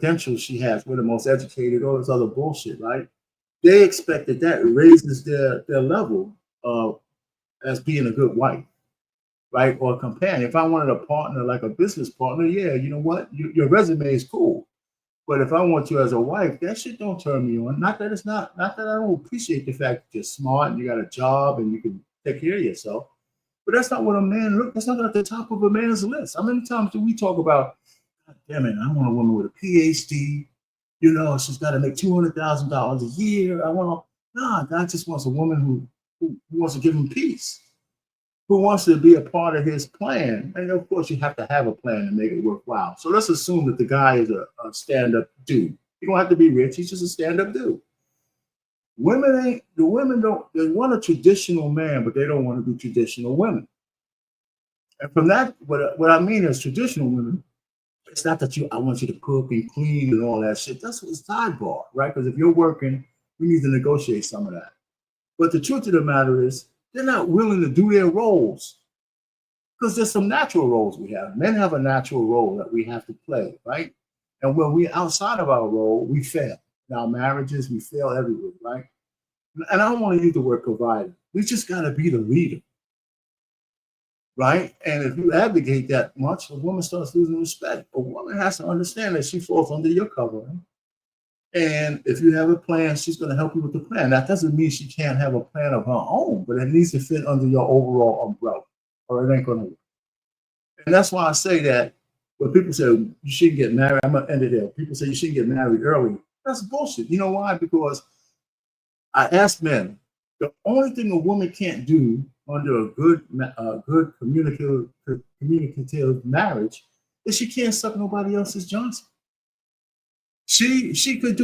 credentials she has. We're the most educated, all this other bullshit, right? They expect that raises their level of as being a good wife, right? Or a companion. If I wanted a partner, like a business partner, yeah, you know what? Your resume is cool. But if I want you as a wife, that shit don't turn me on. Not that I don't appreciate the fact that you're smart and you got a job and you can take care of yourself. But that's not what a man look. That's not at the top of a man's list. How many times do we talk about, God damn it, I want a woman with a PhD. You know, she's got to make $200,000 a year. Nah, God just wants a woman who wants to give him peace, who wants to be a part of his plan. And of course, you have to have a plan to make it worthwhile. So let's assume that the guy is a stand-up dude. You don't have to be rich. He's just a stand-up dude. The women don't, they want a traditional man, but they don't want to be traditional women. And from that, what I mean is traditional women, it's not that I want you to cook and clean and all that shit. That's what's sidebar, right? Because if you're working, we need to negotiate some of that. But the truth of the matter is, they're not willing to do their roles because there's some natural roles we have. Men have a natural role that we have to play, right? And when we're outside of our role, we fail. In our marriages, we fail everywhere, right? And I don't want to use the word provider. We just got to be the leader, right? And if you advocate that much, a woman starts losing respect. A woman has to understand that she falls under your covering. And if you have a plan, she's going to help you with the plan. That doesn't mean she can't have a plan of her own, but it needs to fit under your overall umbrella, or it ain't going to work. And that's why I say that when people say you shouldn't get married, I'm going to end it there. People say you shouldn't get married early. That's bullshit. You know why? Because I ask men, the only thing a woman can't do under a good communicative marriage is she can't suck nobody else's Johnson. She can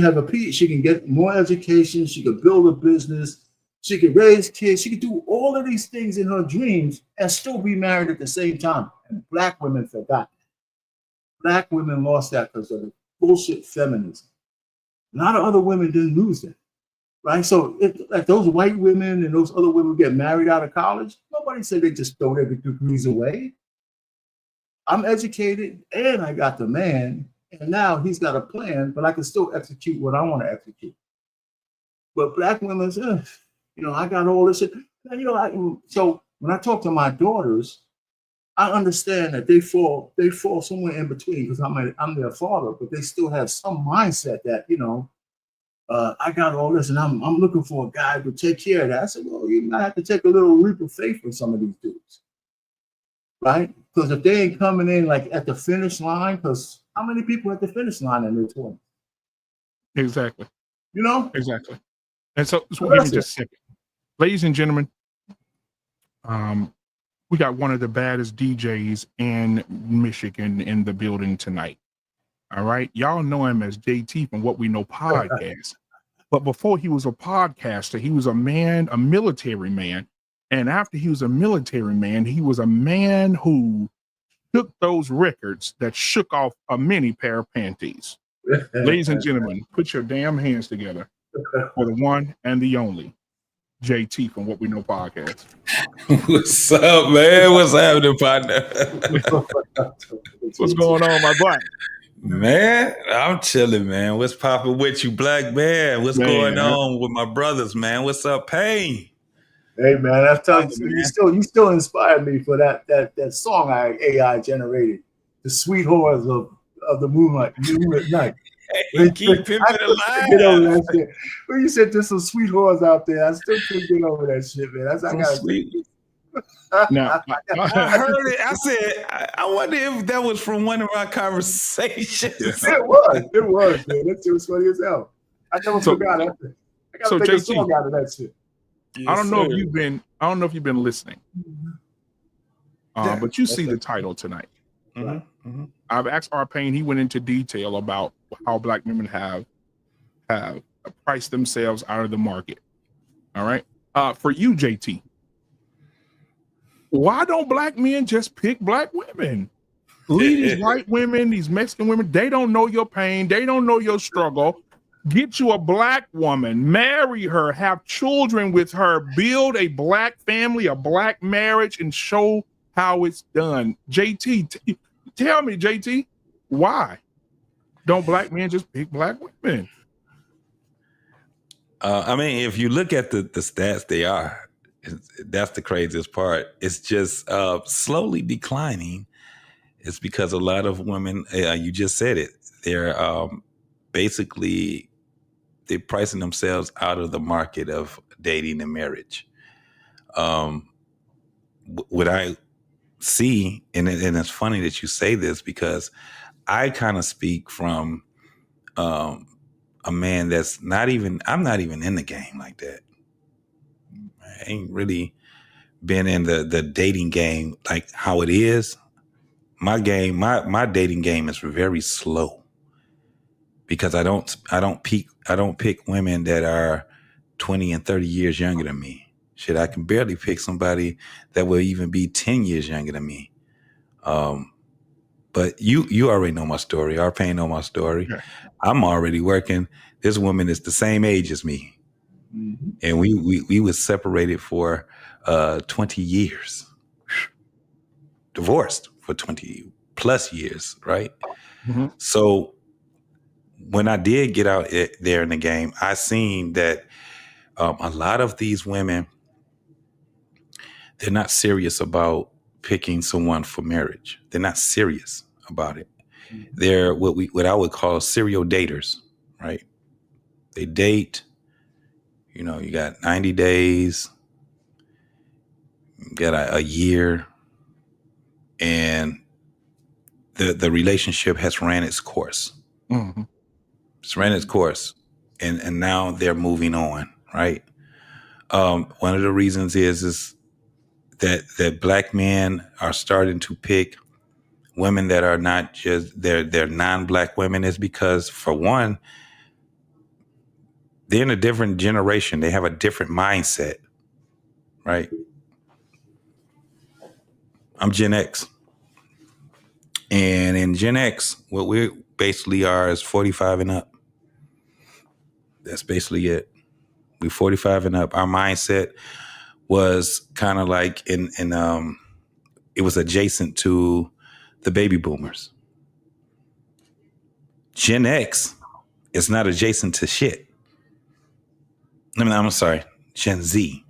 have she can get more education, she could build a business, she could raise kids, she could do all of these things in her dreams and still be married at the same time. And black women forgot that. Black women lost that because of the bullshit feminism. A lot of other women didn't lose that. Right? So like those white women and those other women get married out of college, nobody said they just throw their degrees away. I'm educated and I got the man. And now he's got a plan, but I can still execute what I want to execute. But black women say, I got all this shit. So when I talk to my daughters, I understand that they fall somewhere in between because I'm their father, but they still have some mindset that, I got all this and I'm looking for a guy to take care of that. I said, well, you might have to take a little leap of faith with some of these dudes. Right? Because if they ain't coming in like at the finish line, because how many people at the finish line in their 20s? Exactly. Exactly. And so give me just a second. Ladies and gentlemen, we got one of the baddest DJs in Michigan in the building tonight. All right. Y'all know him as JT from What We Know Podcast. But before he was a podcaster, he was a military man. And after he was a military man, he was a man who took those records that shook off a mini pair of panties. Ladies and gentlemen, put your damn hands together for the one and the only JT from What We Know Podcast. What's up, man? What's happening, partner? What's going on, my boy? Man, I'm chilling, man. What's popping with you, black man? What's going on with my brothers, man? What's up, Pain? Hey man, I'm telling you, you still inspired me for that song AI generated, the sweet horrors of the moonlight night. Hey, keep pimping alive. Get over that shit. When you said there's some sweet horrors out there, I still couldn't get over that shit, man. That's I got sweet. No, I heard it. I said, I wonder if that was from one of our conversations. It was, man. That shit was funny as hell. I never forgot that. I gotta make a song out of that shit. Yes, I don't know if you've been listening, but you see the title tonight. Mm-hmm. Mm-hmm. I've asked R-Pain. He went into detail about how black women have priced themselves out of the market. All right. For you, JT, why don't black men just pick black women? These white women, these Mexican women, they don't know your pain. They don't know your struggle. Get you a black woman, marry her, have children with her, build a black family, a black marriage, and show how it's done. JT, tell me, JT, why? Don't black men just pick black women? I mean, if you look at the stats, they are. That's the craziest part. It's just slowly declining. It's because a lot of women, you just said it, they're basically they're pricing themselves out of the market of dating and marriage. What I see, and it's funny that you say this because I kind of speak from a man that's I'm not even in the game like that. I ain't really been in the dating game like how it is. My dating game is very slow because I don't pick women that are 20 and 30 years younger than me. Shit, I can barely pick somebody that will even be 10 years younger than me. But you already know my story. Arpain know my story. Yeah. I'm already working. This woman is the same age as me. Mm-hmm. And we was separated for 20 years. Divorced for 20 plus years, right? Mm-hmm. So when I did get out there in the game, I seen that a lot of these women, they're not serious about picking someone for marriage. They're not serious about it. Mm-hmm. They're what I would call serial daters, right? They date, you got 90 days, you got a year, and the relationship has ran its course. Mm-hmm. It's ran its course, and now they're moving on, right? One of the reasons is that black men are starting to pick women that are not just they're non-black women is because, for one, they're in a different generation. They have a different mindset, right? I'm Gen X. And in Gen X, what we basically are is 45 and up. That's basically it. We 45 and up. Our mindset was kind of like it was adjacent to the baby boomers. Gen X is not adjacent to shit. I'm sorry, Gen Z.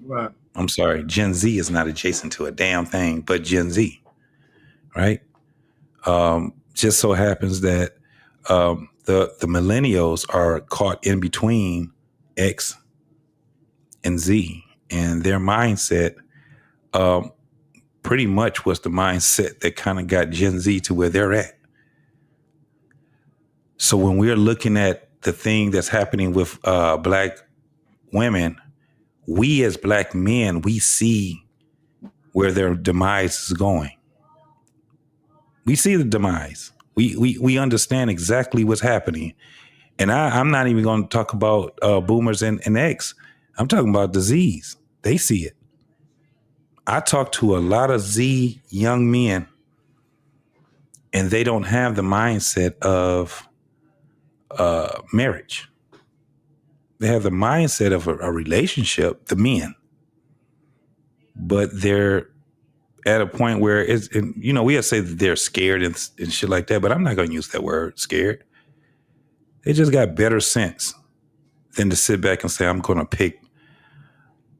Right. I'm sorry, Gen Z is not adjacent to a damn thing but Gen Z, right? Just so happens that the millennials are caught in between X and Z, and their mindset pretty much was the mindset that kind of got Gen Z to where they're at. So when we're looking at the thing that's happening with black women, we as black men, we see where their demise is going. We see the demise. We understand exactly what's happening. And I'm not even going to talk about boomers and X. I'm talking about disease. They see it. I talk to a lot of Z young men, and they don't have the mindset of marriage. They have the mindset of a relationship, the men. But they're at a point where we have to say that they're scared and shit like that, but I'm not going to use that word, scared. They just got better sense than to sit back and say, I'm going to pick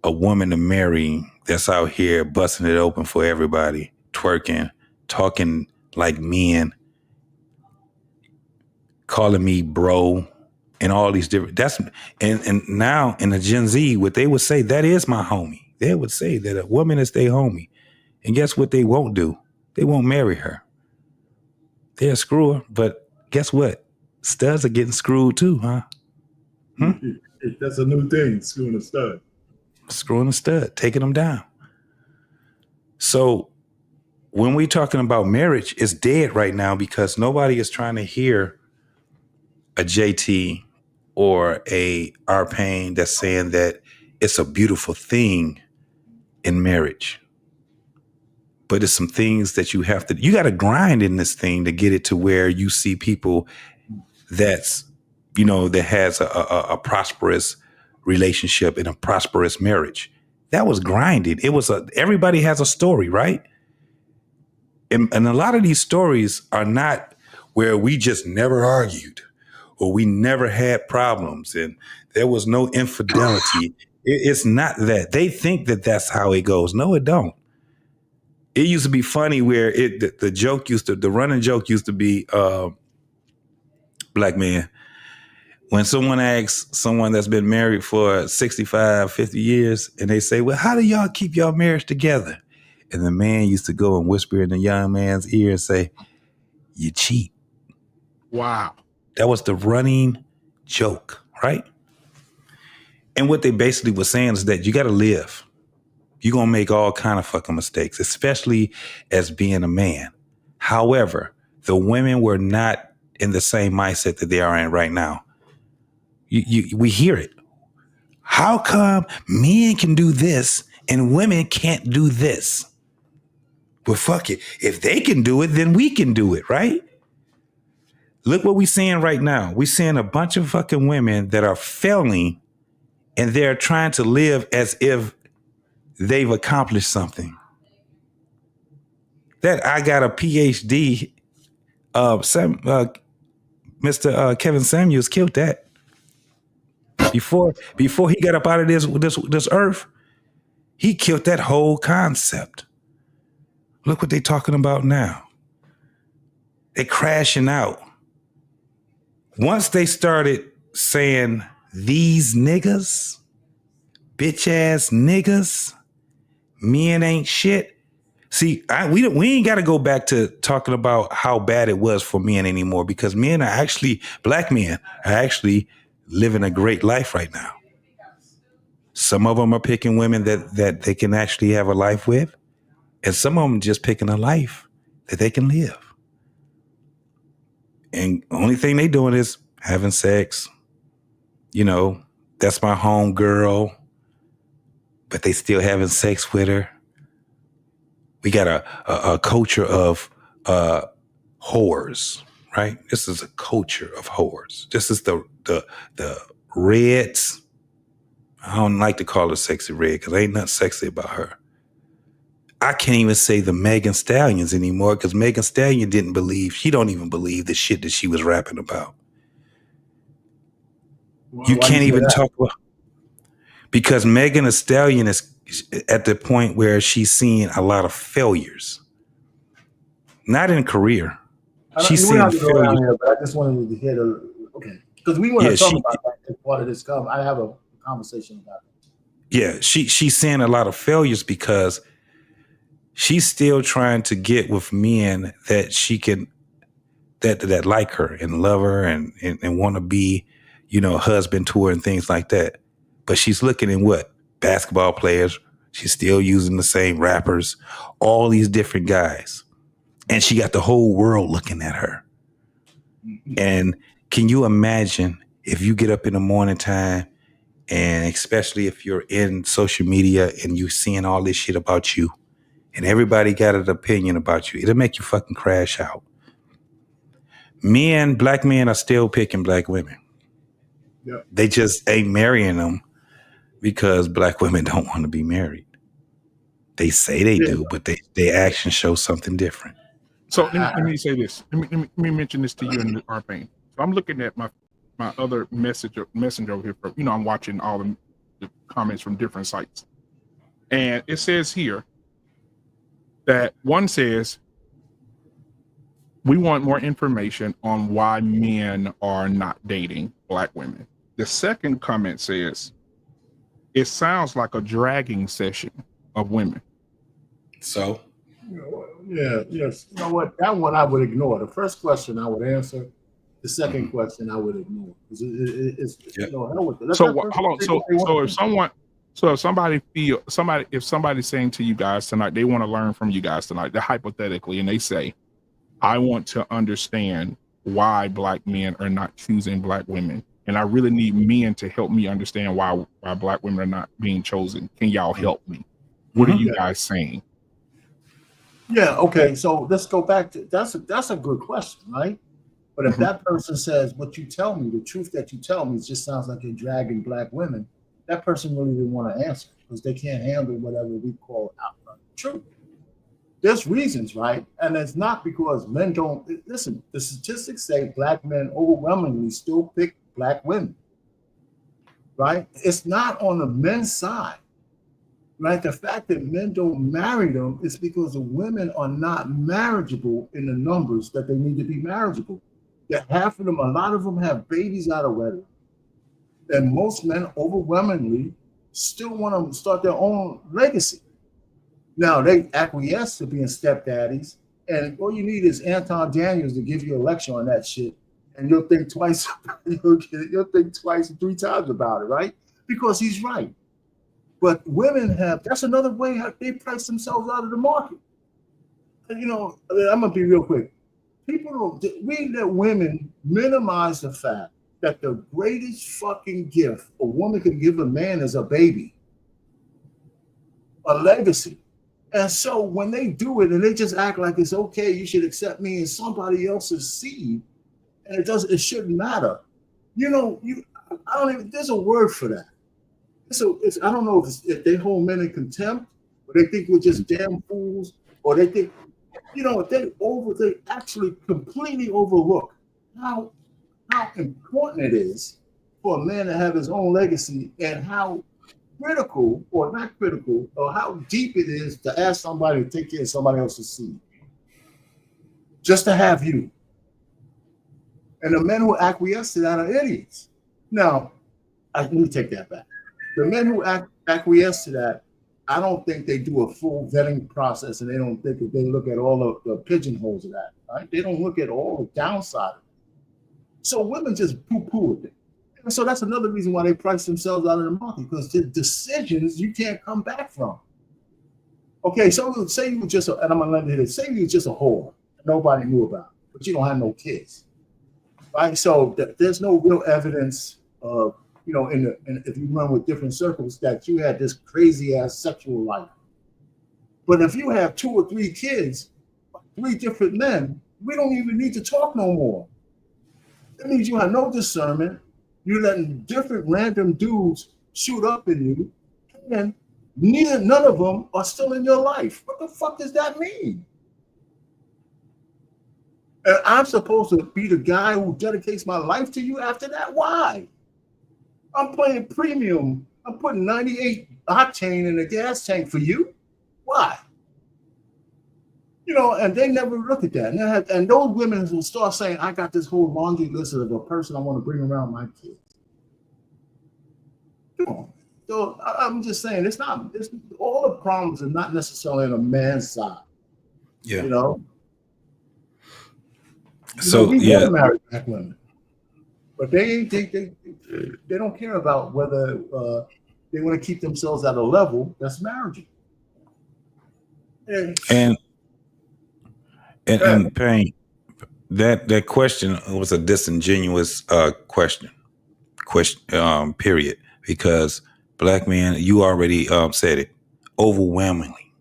a woman to marry that's out here busting it open for everybody, twerking, talking like men, calling me bro, and all these different, and now in the Gen Z, what they would say, that is my homie. They would say that a woman is their homie. And guess what they won't do? They won't marry her. They'll screw her, but guess what? Studs are getting screwed too, huh? That's a new thing, screwing a stud. Screwing a stud, taking them down. So when we're talking about marriage, it's dead right now because nobody is trying to hear a JT or a Arpain that's saying that it's a beautiful thing in marriage. But it's some things that you got to grind in this thing to get it to where you see people that has a prosperous relationship and a prosperous marriage. That was grinded. Everybody has a story, right? And a lot of these stories are not where we just never argued or we never had problems and there was no infidelity. It's not that. They think that that's how it goes. No, it don't. It used to be funny where the running joke used to be, black man, when someone asks someone that's been married for 65, 50 years and they say, well, how do y'all keep y'all marriage together? And the man used to go and whisper in the young man's ear and say, you cheat. Wow. That was the running joke, right? And what they basically were saying is that you got to live. You're going to make all kind of fucking mistakes, especially as being a man. However, the women were not in the same mindset that they are in right now. We hear it. How come men can do this and women can't do this? Well, fuck it. If they can do it, then we can do it, right? Look what we're seeing right now. We're seeing a bunch of fucking women that are failing and they're trying to live as if they've accomplished something. That I got a PhD. Mr. Kevin Samuels killed that. Before he got up out of this earth, he killed that whole concept. Look what they're talking about now. They're crashing out. Once they started saying these niggas, bitch ass niggas, men ain't shit. See, we ain't got to go back to talking about how bad it was for men anymore, because black men are actually living a great life right now. Some of them are picking women that they can actually have a life with, and some of them just picking a life that they can live. And the only thing they doing is having sex. You know, that's my home girl, but they still having sex with her. We got a culture of whores, right? This is a culture of whores. This is the Reds. I don't like to call her Sexy Red because ain't nothing sexy about her. I can't even say the Megan Stallions anymore because Megan Stallion she don't even believe the shit that she was rapping about. Well, you can't even talk about, because Megan Thee Stallion is at the point where she's seeing a lot of failures. Not in career. She's seeing failures. Here, but I just wanted to hear because we want to talk about that as part of this. I have a conversation about it. Yeah, she's seeing a lot of failures because she's still trying to get with men that she can that like her and love her and want to be, husband to her and things like that. But she's looking at what? Basketball players. She's still using the same rappers, all these different guys. And she got the whole world looking at her. Mm-hmm. And can you imagine if you get up in the morning time, and especially if you're in social media and you're seeing all this shit about you and everybody got an opinion about you, it'll make you fucking crash out. Black men are still picking black women. Yep. They just ain't marrying them because black women don't want to be married. They say they do, but their actions show something different. So let me say this. Let me mention this to you in our pain. So I'm looking at my other messenger over here. I'm watching all the comments from different sites, and it says here that one says we want more information on why men are not dating black women. The second comment says it sounds like a dragging session of women. So. Yes. You know what? That one I would ignore. The first question I would answer. The second question I would ignore. Hell with it. So hold on. If somebody's saying to you guys tonight, they want to learn from you guys tonight, hypothetically, and they say, I want to understand why black men are not choosing black women, and I really need men to help me understand why black women are not being chosen. Can y'all help me? What are you guys saying? Yeah, okay. So let's go back to that's a good question, right? But if that person says what you tell me, the truth that you tell me just sounds like you're dragging black women, that person really didn't want to answer because they can't handle whatever we call outright truth. there's reasons, right? And it's not because men don't listen. The statistics say black men overwhelmingly still pick black women, right? It's not on the men's side, right? The fact that men don't marry them is because the women are not marriageable in the numbers that they need to be marriageable. That half of them, a lot of them have babies out of wedlock. And most men overwhelmingly still want to start their own legacy. Now they acquiesce to being stepdaddies, and all you need is Anton Daniels to give you a lecture on that shit, and you'll think twice, you'll think twice and three times about it, right? Because he's right. But women have, that's another way how they price themselves out of the market. And, you know, I'm gonna be real quick. People don't, we let women minimize the fact that the greatest fucking gift a woman can give a man is a baby, a legacy. And so when they do it and they just act like it's okay, you should accept me as somebody else's seed, and it shouldn't matter. You know, I don't even, there's a word for that. I don't know if they hold men in contempt, or they think we're just damn fools, or they think, you know, they actually completely overlook how important it is for a man to have his own legacy, and how critical or not critical, or how deep it is to ask somebody to take care of somebody else's seed just to have you. And the men who acquiesce to that are idiots. Now, let me take that back. The men who acquiesce to that, I don't think they do a full vetting process, and they don't think that they look at all of the pigeonholes of that, right? They don't look at all the downside of it. So women just poo-poo it. And so that's another reason why they price themselves out of the market, because the decisions you can't come back from. Okay, so say you were just, and I'm gonna let you say you were just a whore, nobody knew about it, but you don't have no kids, right? So there's no real evidence of, you know, if you run with different circles, that you had this crazy ass sexual life. But if you have 2 or 3 kids, 3 different men, we don't even need to talk no more. That means you have no discernment. You're letting different random dudes shoot up in you, and none of them are still in your life. What the fuck does that mean? And I'm supposed to be the guy who dedicates my life to you after that? Why? I'm paying premium. I'm putting 98 octane in the gas tank for you. Why? You know, and they never look at that. And those women will start saying, I got this whole laundry list of a person I want to bring around my kids. Come on. So I'm just saying, all the problems are not necessarily on a man's side. Yeah. You know? So, we yeah. want to marry black women. But they don't care about whether they want to keep themselves at a level that's marriageable. And Payne, that question was a disingenuous question, period. Because black men, you already said it, overwhelmingly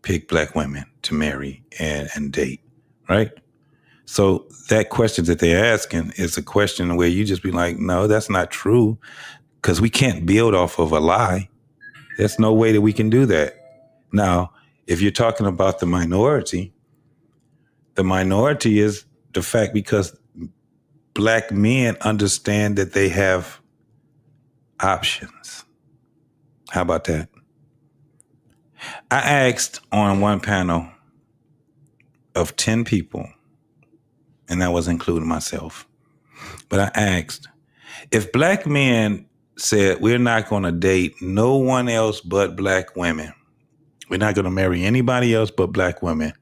pick black women to marry and date, right? So that question that they're asking is a question where you just be like, no, that's not true, because we can't build off of a lie. There's no way that we can do that. Now, if you're talking about the minority is the fact because black men understand that they have options. How about that? I asked on one panel of 10 people, and that was including myself, but I asked, if black men said, we're not going to date no one else but black women, we're not going to marry anybody else but black women,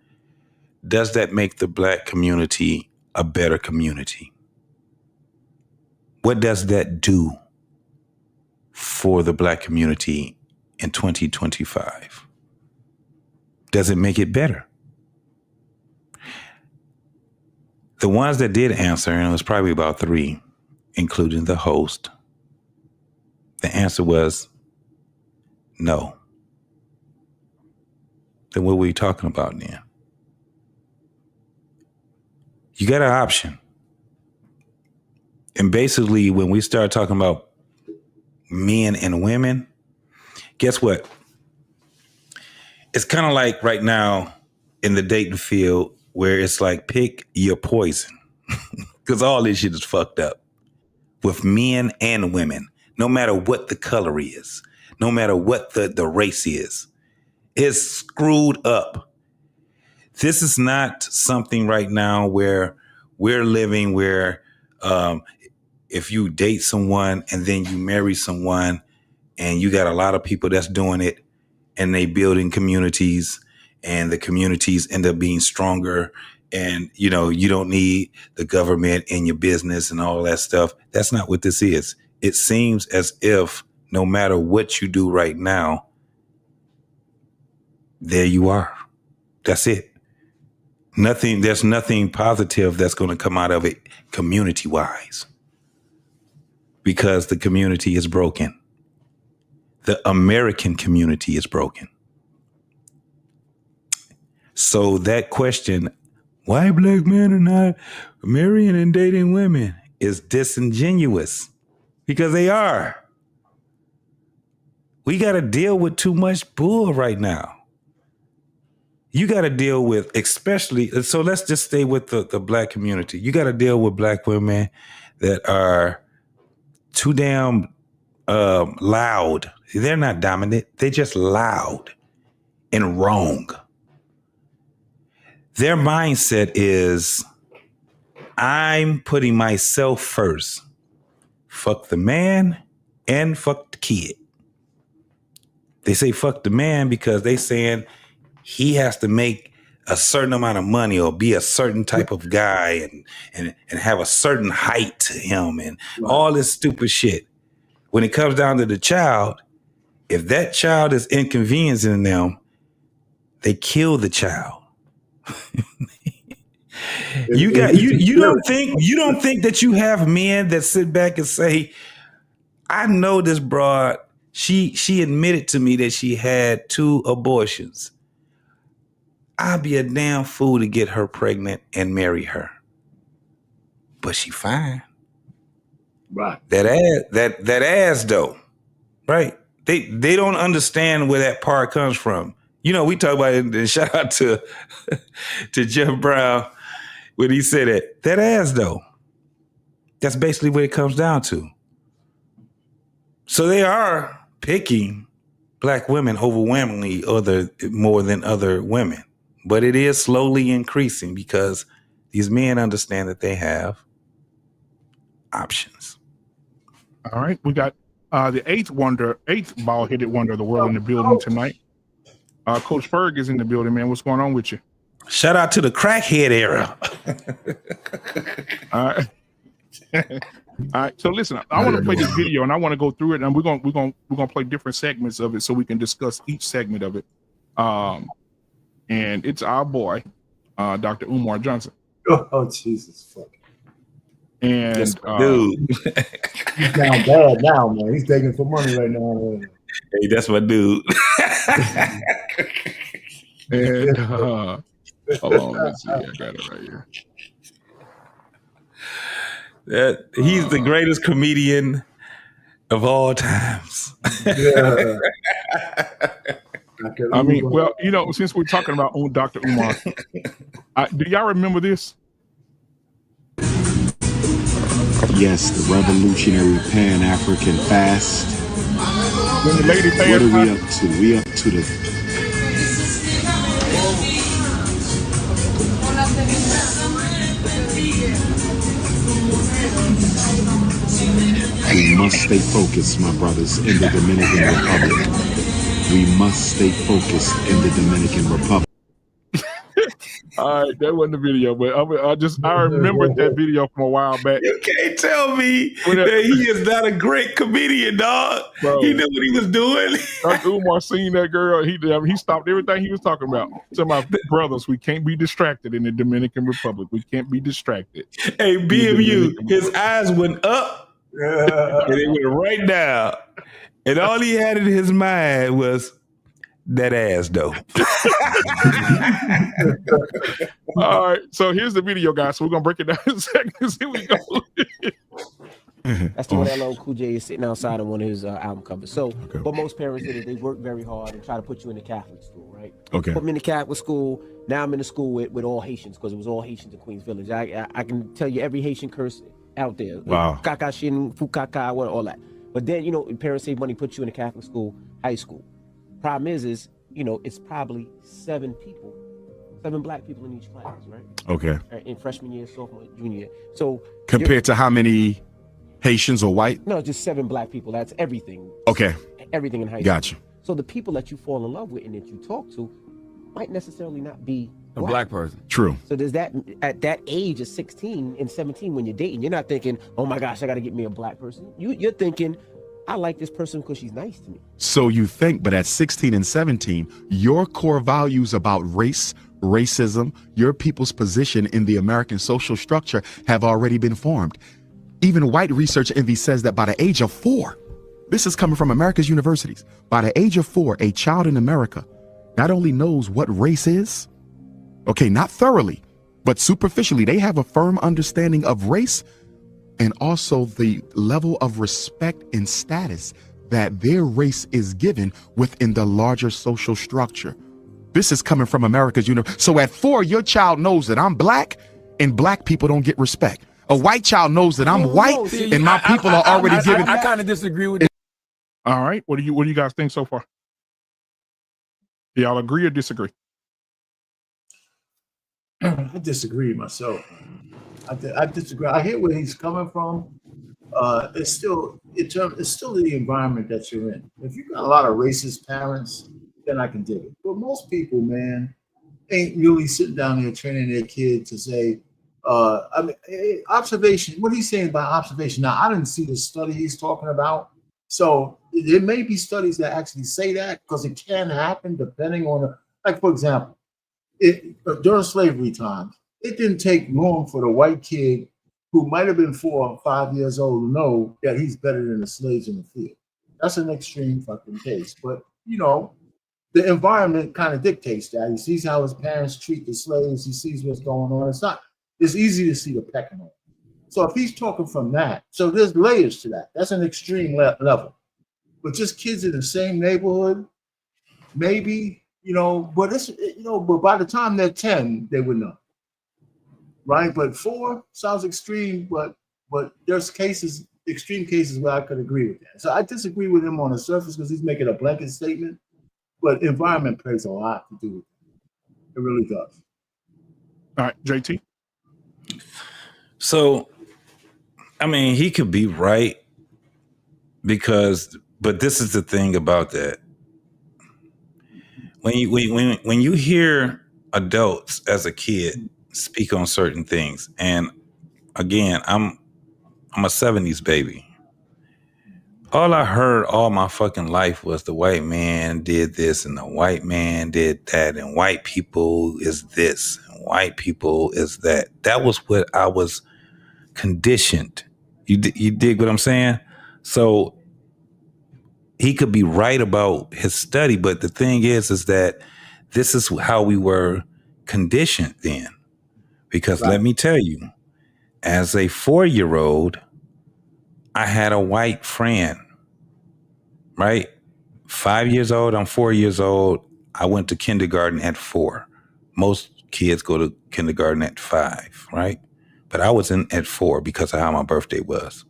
does that make the black community a better community? What does that do for the black community in 2025? Does it make it better? The ones that did answer, and it was probably about 3, including the host, the answer was no. Then what were we talking about then? You got an option. And basically, when we start talking about men and women, guess what? it's kind of like right now in the dating field where it's like pick your poison because all this shit is fucked up with men and women, no matter what the color is, no matter what the race is. It's screwed up. This is not something right now where we're living where if you date someone and then you marry someone and you got a lot of people that's doing it and they building communities and the communities end up being stronger and, you know, you don't need the government in your business and all that stuff. That's not what this is. It seems as if no matter what you do right now, there you are. That's it. There's nothing positive that's going to come out of it community wise because the community is broken. The American community is broken. So that question, why black men are not marrying and dating women, is disingenuous because they are. We got to deal with too much bull right now. You got to deal with, especially, so let's just stay with the black community. You got to deal with black women that are too damn loud. They're not dominant. They're just loud and wrong. Their mindset is, I'm putting myself first. Fuck the man and fuck the kid. They say fuck the man because they saying he has to make a certain amount of money or be a certain type of guy and have a certain height to him and all this stupid shit. When it comes down to the child, if that child is inconveniencing them, they kill the child. You don't think that you have men that sit back and say, I know this broad, she admitted to me that she had 2 abortions. I'd be a damn fool to get her pregnant and marry her. But she fine. Right. That ass though. Right. They don't understand where that part comes from. You know, we talk about it, and shout out to Jeff Brown when he said it. That ass though. That's basically what it comes down to. So they are picking black women overwhelmingly more than other women. But it is slowly increasing because these men understand that they have options. All right. We got the eighth ball-headed wonder of the world in the building tonight. Coach Ferg is in the building, man. What's going on with you? Shout out to the crackhead era. All right. All right. So listen, I want to play this video and I want to go through it, and we're gonna play different segments of it so we can discuss each segment of it. And it's our boy, Dr. Umar Johnson. Oh Jesus fuck. And yes, dude. He's down bad now, man. He's begging for money right now. Hey, that's my dude. And hold on, let's see. I got it right here. He's the greatest comedian of all times. Yeah. I mean, well, you know, since we're talking about Dr. Umar, do y'all remember this? Yes, the revolutionary Pan-African fast. When the lady What are we up to? We up to the... We must stay focused, my brothers, in the Dominican Republic. We must stay focused in the Dominican Republic. All right, that wasn't the video, but I remembered that video from a while back. You can't tell me that he is not a great comedian, dog. Bro, he knew what he was doing. Dr. Umar seen that girl. He stopped everything he was talking about. To my brothers, we can't be distracted in the Dominican Republic. We can't be distracted. Hey, BMU, his eyes went up and they went right down. And all he had in his mind was that ass, though. All right, so here's the video, guys. So we're gonna break it down in seconds. Here we go. That's the one that LL Cool J is sitting outside on one of his album covers. So, but most parents did it. They work very hard and try to put you in the Catholic school, right? Okay. Put me in the Catholic school. Now I'm in the school with all Haitians because it was all Haitians in Queens Village. I can tell you every Haitian curse out there. Wow. Kakashin, fukaka, all that. But then, parents save money, put you in a Catholic school, high school. Problem is, it's probably 7 black people in each class, right? Okay. In freshman year, sophomore, junior year. So compared to how many Haitians or white? No, just 7 black people. That's everything. Okay. Everything in high school. Gotcha. So the people that you fall in love with and that you talk to might necessarily not be a black person. True. So there's that at that age of 16 and 17 when you're dating, you're not thinking, oh my gosh, I got to get me a black person. You're thinking, I like this person because she's nice to me. So you think, but at 16 and 17, your core values about race, racism, your people's position in the American social structure have already been formed. Even white research envy says that by the age of 4, this is coming from America's universities, by the age of 4, a child in America not only knows what race is, okay, not thoroughly, but superficially, they have a firm understanding of race and also the level of respect and status that their race is given within the larger social structure. This is coming from America's university. So at 4, your child knows that I'm black and black people don't get respect. A white child knows that I'm white and my people are already given. I kind of disagree with that. All right. What do you guys think so far? Do y'all agree or disagree? I disagree myself. I disagree. I hear where he's coming from. It's still the environment that you're in. If you got a lot of racist parents, then I can dig it. But most people, man, ain't really sitting down there training their kid to say, observation. What he's saying about observation. Now, I didn't see the study he's talking about. So there may be studies that actually say that because it can happen depending on, like, for example, during slavery times, it didn't take long for the white kid who might have been 4 or 5 years old to know that he's better than the slaves in the field. That's an extreme fucking case. But, the environment kind of dictates that. He sees how his parents treat the slaves. He sees what's going on. It's easy to see the pecking order. So if he's talking from that, so there's layers to that. That's an extreme level. But just kids in the same neighborhood, maybe, but it's, but by the time they're 10, they would know. Right? But 4 sounds extreme, but there's extreme cases where I could agree with that. So I disagree with him on the surface because he's making a blanket statement, but environment plays a lot to do with it. It really does. All right, JT. So, I mean, he could be right but this is the thing about that. When you hear adults as a kid speak on certain things, and again, I'm a 70s baby. All I heard all my fucking life was the white man did this and the white man did that and white people is this and white people is that. That was what I was conditioned. You dig what I'm saying? So he could be right about his study, but the thing is that this is how we were conditioned then. Because Let me tell you, as a 4-year-old, I had a white friend, right? 5 years old, I'm 4 years old. I went to kindergarten at 4. Most kids go to kindergarten at 5, right? But I was in at 4 because of how my birthday was.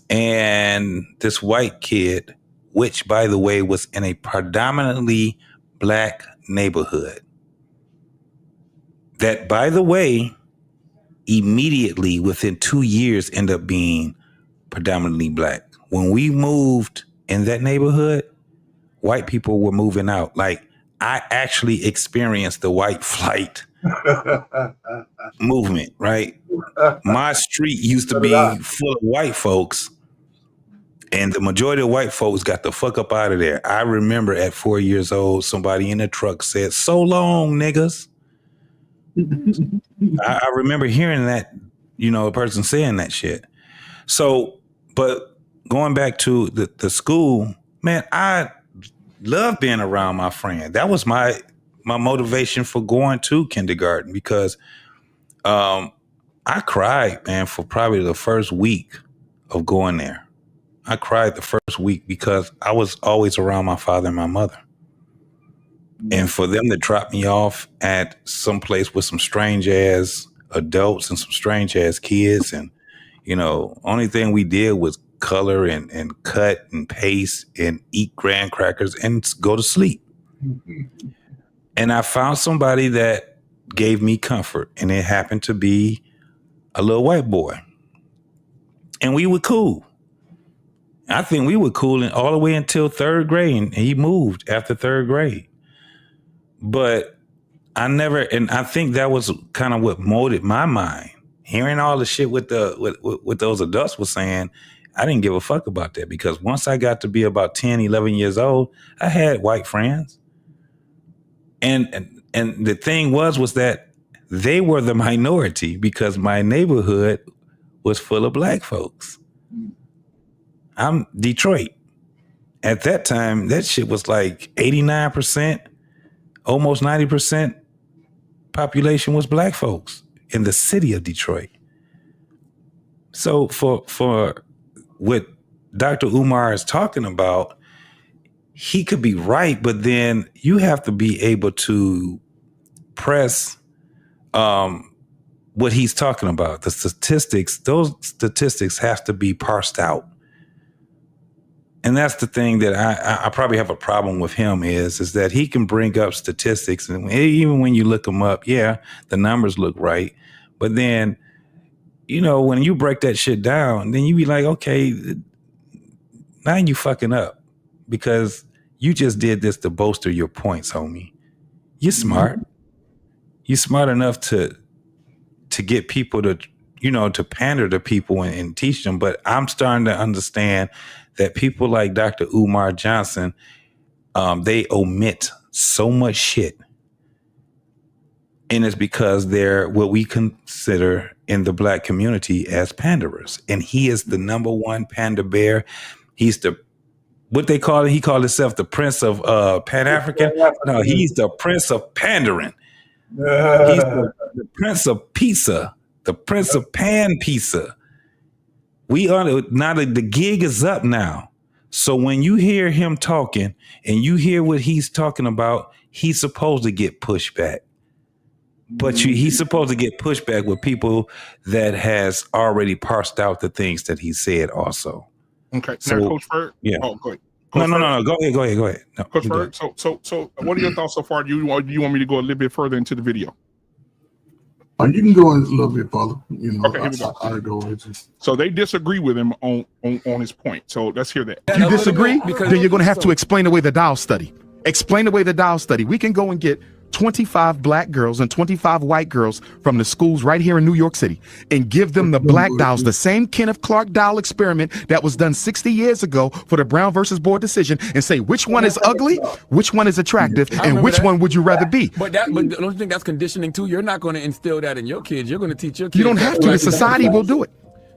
And this white kid, which, by the way, was in a predominantly black neighborhood, that, by the way, immediately within 2 years ended up being predominantly black. When we moved in that neighborhood, white people were moving out. Like, I actually experienced the white flight movement, right? My street used to be full of white folks, and the majority of white folks got the fuck up out of there. I remember at 4 years old, somebody in the truck said, "So long, niggas." I remember hearing that, a person saying that shit. So, but going back to the school, man, I love being around my friend. That was my motivation for going to kindergarten because I cried, man, for probably the first week of going there. I cried the first week because I was always around my father and my mother. And for them to drop me off at some place with some strange ass adults and some strange ass kids, and only thing we did was color and cut and paste and eat graham crackers and go to sleep. And I found somebody that gave me comfort, and it happened to be a little white boy. And we were cool. I think we were cool all the way until third grade, and he moved after third grade. But I think that was kind of what molded my mind. Hearing all the shit what those adults were saying, I didn't give a fuck about that, because once I got to be about 10, 11 years old, I had white friends. And the thing was that they were the minority, because my neighborhood was full of black folks. I'm Detroit. At that time, that shit was like 89%, almost 90% population was black folks in the city of Detroit. So for what Dr. Umar is talking about, he could be right, but then you have to be able to press what he's talking about. The statistics, those statistics have to be parsed out. And that's the thing that I probably have a problem with him is that he can bring up statistics, and even when you look them up, yeah, the numbers look right. But then, when you break that shit down, then you be like, okay, now you fucking up, because you just did this to bolster your points, homie. You're smart. You're smart enough to get people to, to pander to people and teach them. But I'm starting to understand that people like Dr. Umar Johnson, they omit so much shit. And it's because they're what we consider in the black community as panderers. And he is the number one pander bear. He's what they call it. He called himself the Prince of Pan-African. No, he's the Prince of Pandering. He's the Prince of Pizza, the Prince of Pan Pizza. We are now the gig is up now. So when you hear him talking and you hear what he's talking about, he's supposed to get pushback. But he's supposed to get pushback with people that has already parsed out the things that he said also. Okay. So, now, Coach Ferg. Yeah. Oh, go ahead. No. Go ahead. No, Coach Ferg. So what are your thoughts so far? Do you want me to go a little bit further into the video? You can go in a little bit further. Okay, here we go. I go with you. So they disagree with him on his point. So let's hear that. If you disagree, then you're going to have to explain away the Dow study. Explain away the Dow study. We can go and get 25 black girls and 25 white girls from the schools right here in New York City and give them the black dowels, the same Kenneth Clark dowel experiment that was done 60 years ago for the Brown versus Board decision, and say which one is ugly, which one is attractive, and which one would you rather be? But don't you think that's conditioning too? You're not going to instill that in your kids. You're going to teach your kids. You don't have to. The society will do it.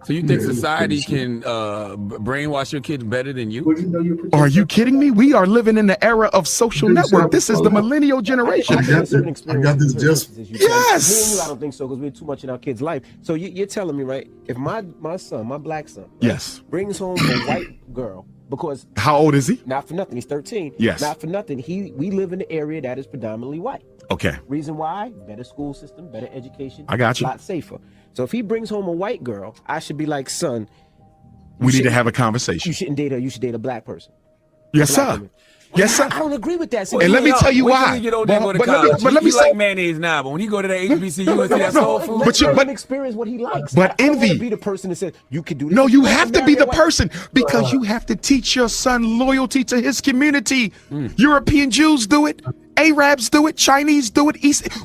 So you think society can brainwash your kids better than you? Are you kidding me? We are living in the era of social network. This is the millennial generation. I got this just. Yes. I don't think so, because we're too much in our kids' life. So you're telling me, right? If my son, my black son, Yes, brings home a white girl, because how old is he? not for nothing, he's 13. Yes. Not for nothing, we live in an area that is predominantly white. Okay. Reason why? Better school system, better education. I got you. A lot safer. So if he brings home a white girl, I should be like, son, We need to have a conversation. you shouldn't date her. You should date a black person. Yes, Black sir. woman. Yes, sir. I don't agree with that. And let me tell you Wait till why. you get older and go to But let me- college. but let me You say- like mayonnaise now, but when you go to the HBCU, you gonna see that soul food. But Let him but experience what he likes. but I don't wanna envy- be the person that says you could do this. no, you can't have to marry be a the white- person, because you have to teach your son loyalty to his community. European Jews do it. Arabs do it. Chinese do it.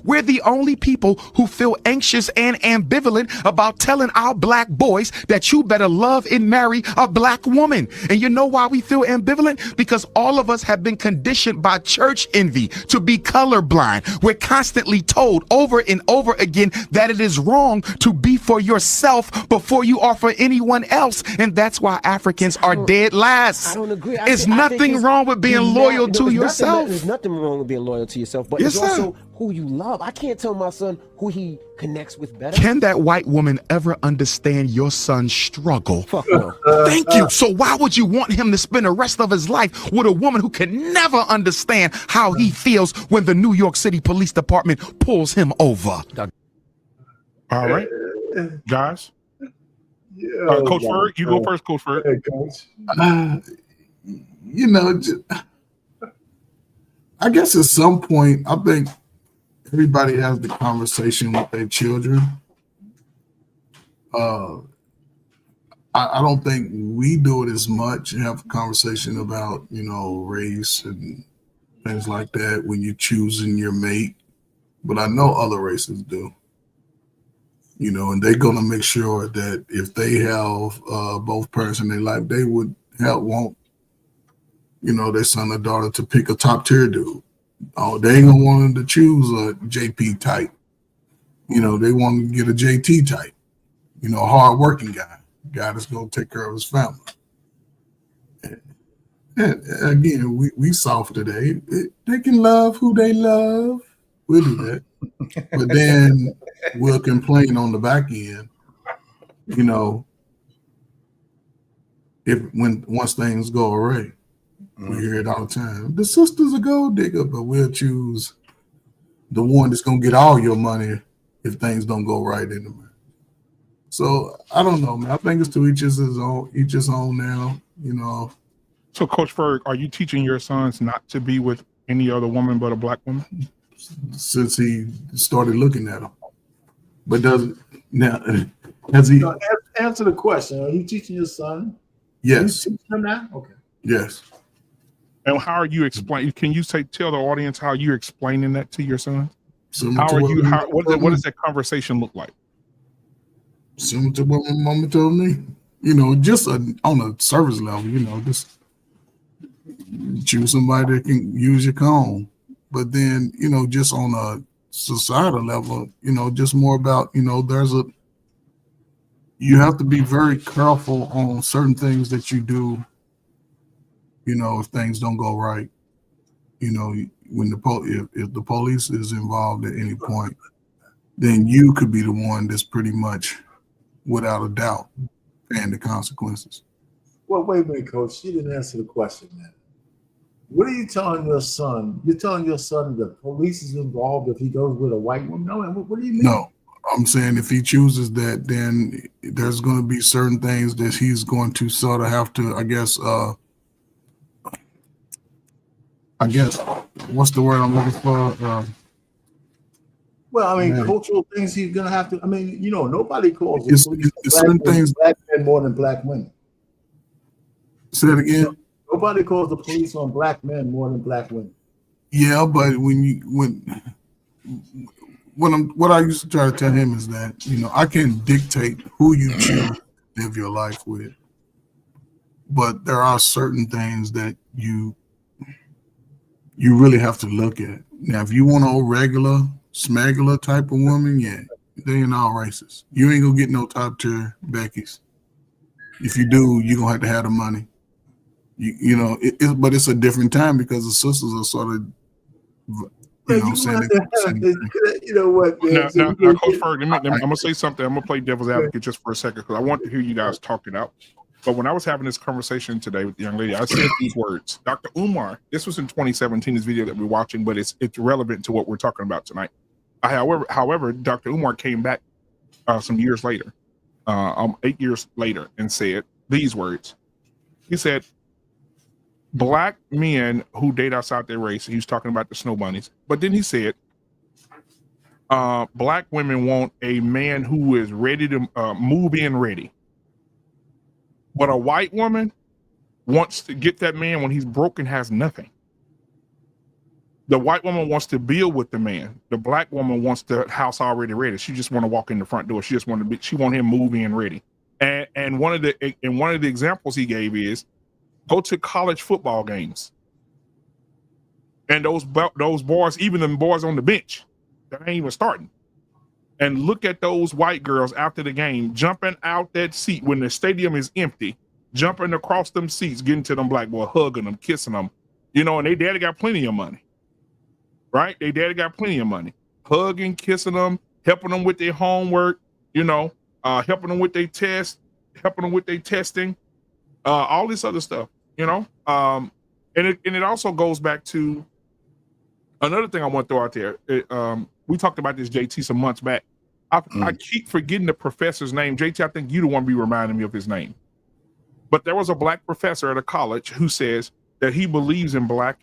We're the only people who feel anxious and ambivalent about telling our black boys that you better love and marry a black woman. And you know why we feel ambivalent? Because all of us have been conditioned by church envy to be colorblind. We're constantly told over and over again that it is wrong to be for yourself before you are for anyone else. And that's why Africans are dead last. I don't agree. There's nothing wrong with being loyal to yourself. There's nothing wrong with being loyal to yourself, but Yes, it's sir. also who you love. I can't tell my son who he connects with better. Can that white woman ever understand your son's struggle? Fuck no. Thank you. So why would you want him to spend the rest of his life with a woman who can never understand how he feels when the New York City Police Department pulls him over? All right, guys. Yeah, Coach Ferg, you go first, Coach Ferg. Hey, Coach. You know, I guess at some point, I think everybody has the conversation with their children. I don't think we do it as much and have a conversation about, race and things like that when you're choosing your mate. But I know other races do. And they're going to make sure that if they have both parents in their life, they would want, their son or daughter to pick a top tier dude. Oh, they ain't going to want them to choose a JP type. They want to get a JT type, a hard working guy that's going to take care of his family. And again, we soft today. They can love who they love. We'll do that. But then we'll complain on the back end, once things go awry. We hear it all the time. The sister's a gold digger, but we'll choose the one that's gonna get all your money if things don't go right in the marriage. So I don't know, man. I think it's to each his own now, So, Coach Ferg, are you teaching your sons not to be with any other woman but a black woman? Since he started looking at them. But has he? Answer the question. Are you teaching your son? Yes. Are you teaching him that? Okay. Yes. And how are you explaining? Can you tell the audience how you're explaining that to your son? Similar How to are what you? my What mama does that conversation look like? Similar to what my mama told me. Just on a service level, just choose somebody that can use your comb. But then, just on a societal level, just more about, you have to be very careful on certain things that you do, if things don't go right. When if the police is involved at any point, then you could be the one that's pretty much, without a doubt, paying the consequences. Well, wait a minute, Coach. She didn't answer the question, man. What are you telling your son? You're telling your son the police is involved if he goes with a white woman? No, what do you mean? No, I'm saying if he chooses that, then there's going to be certain things that he's going to sort of have to, I guess, what's the word I'm looking for? Well, Man. cultural things he's going to have to. Nobody calls It's certain black things. men more than black women. Say that again. Nobody calls the police on black men more than black women. Yeah, but what I used to try to tell him is that I can dictate who you choose to live your life with, but there are certain things that you really have to look at. Now, if you want a regular smuggler type of woman, yeah, they ain't all races. You ain't gonna get no top tier Becky's. If you do, you're gonna have to have the money. But it's a different time because the sisters are sort of, saying. You know what? Now, Coach Ferg, I'm gonna say something. I'm gonna play devil's advocate just for a second because I want to hear you guys talk it out. But when I was having this conversation today with the young lady, I said these words. Dr. Umar, this was in 2017, this video that we're watching, but it's relevant to what we're talking about tonight. However, Dr. Umar came back some years later, 8 years later, and said these words. He said, black men who date outside their race, he was talking about the snow bunnies, but then he said, black women want a man who is ready to move in ready. But a white woman wants to get that man when he's broken, has nothing. The white woman wants to build with the man. The black woman wants the house already ready. She just want to walk in the front door. She want him move in ready. And one of the examples he gave is go to college football games. And those boys, even the boys on the bench, that ain't even starting. and look at those white girls after the game jumping out that seat when the stadium is empty, jumping across them seats, getting to them black boys, hugging them, kissing them, you know, and they daddy got plenty of money, right? They daddy got plenty of money, hugging, kissing them, helping them with their homework, you know, helping them with their tests, helping them with their testing, all this other stuff, you know. And it also goes back to another thing I want to throw out there. We talked about this, JT, some months back. I keep forgetting the professor's name. JT, I think you the one be reminding me of his name. But there was a black professor at a college who says that he believes in black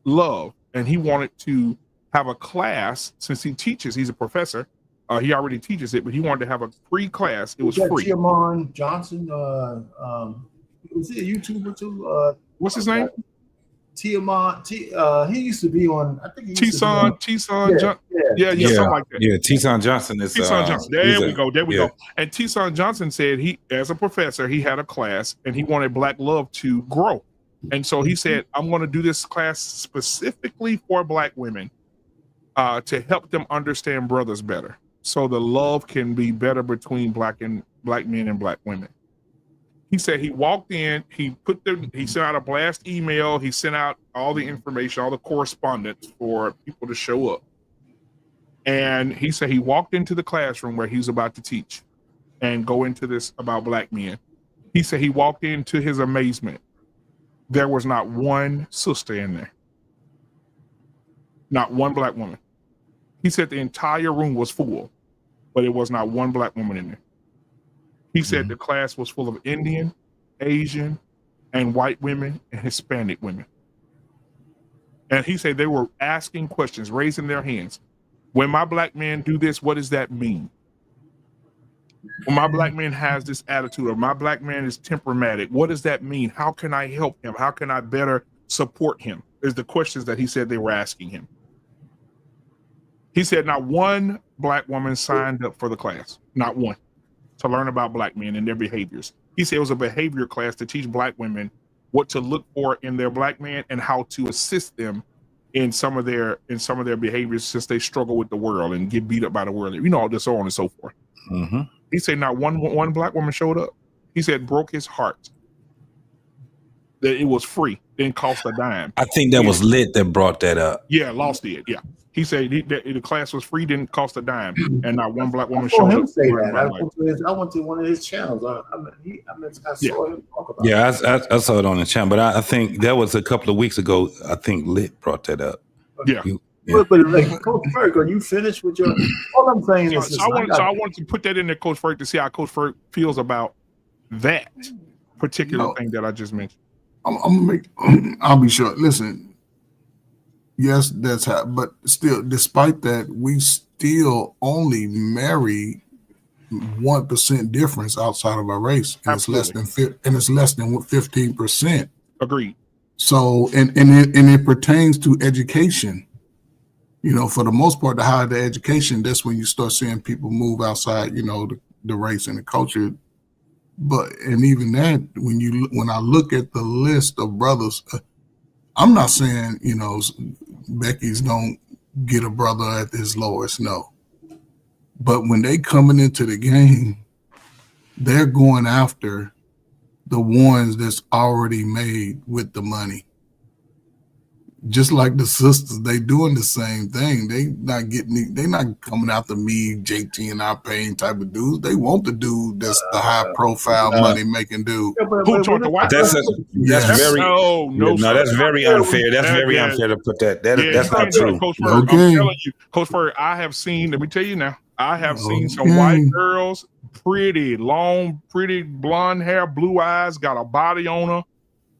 love, and he wanted to have a class, since he teaches, he's a professor, he already teaches it, but he wanted to have a free class. It was free. Tiamon Johnson, was he a YouTuber too? What's his name? Tiamon. He used to be on. I think he used T-Son, something like that. Yeah, T-Son Johnson is. T-Son Johnson. There we go. And T-Son Johnson said he, as a professor, he had a class and he wanted black love to grow. And so he said, I'm going to do this class specifically for black women to help them understand brothers better, so the love can be better between black men and black women. He said he walked in, he sent out a blast email, he sent out all the information, all the correspondence for people to show up. And he said he walked into the classroom where he was about to teach and go into this about black men. He said he walked in, to his amazement, there was not one sister in there. Not one black woman. He said the entire room was full, but it was not one black woman in there. He said the class was full of Indian, Asian, and white women and Hispanic women. And he said they were asking questions, raising their hands. When my black man do this, what does that mean? When my black man has this attitude, or my black man is temperamental, what does that mean? How can I help him? How can I better support him? Is the questions that he said they were asking him. He said not one black woman signed up for the class, not one, to learn about black men and their behaviors. He said it was a behavior class to teach black women what to look for in their black man and how to assist them in some of their behaviors, since they struggle with the world and get beat up by the world, you know, so on and so forth. Mm-hmm. He said not one black woman showed up. He said broke his heart that it was free, didn't cost a dime. I think that was Lit that brought that up. Yeah, Lost did. Yeah. He said the class was free, didn't cost a dime, and not one black woman showed up. Say that. I went to one of his channels. I saw him talk about it. Yeah, I saw it on the channel, but I think that was a couple of weeks ago. I think Lit brought that up. Yeah. But like, Coach Ferg, are you finished with your? All I'm saying is, I wanted to put that in there, Coach Ferg, to see how Coach Ferg feels about that particular thing that I just mentioned. I'll be short. Listen. Yes, that's how. But still, despite that, we still only marry 1% difference outside of our race, and Absolutely. it's less than 15%. Agreed. So, and it pertains to education. You know, for the most part, the higher the education, that's when you start seeing people move outside, you know, the race and the culture. But and even that, when I look at the list of brothers. I'm not saying, you know, Becky's don't get a brother at his lowest, no. But when they coming into the game, they're going after the ones that's already made with the money. Just like the sisters, they doing the same thing. They not coming after me, JT, and our pain type of dudes. They want the dude that's the high profile money making dude. Who taught the white? That's very that's very unfair. That's very unfair to put that. That's not true. Coach Ferg, I'm telling you, Coach Ferg, I have seen. Let me tell you now. I have seen some white girls, pretty long, pretty blonde hair, blue eyes, got a body on her,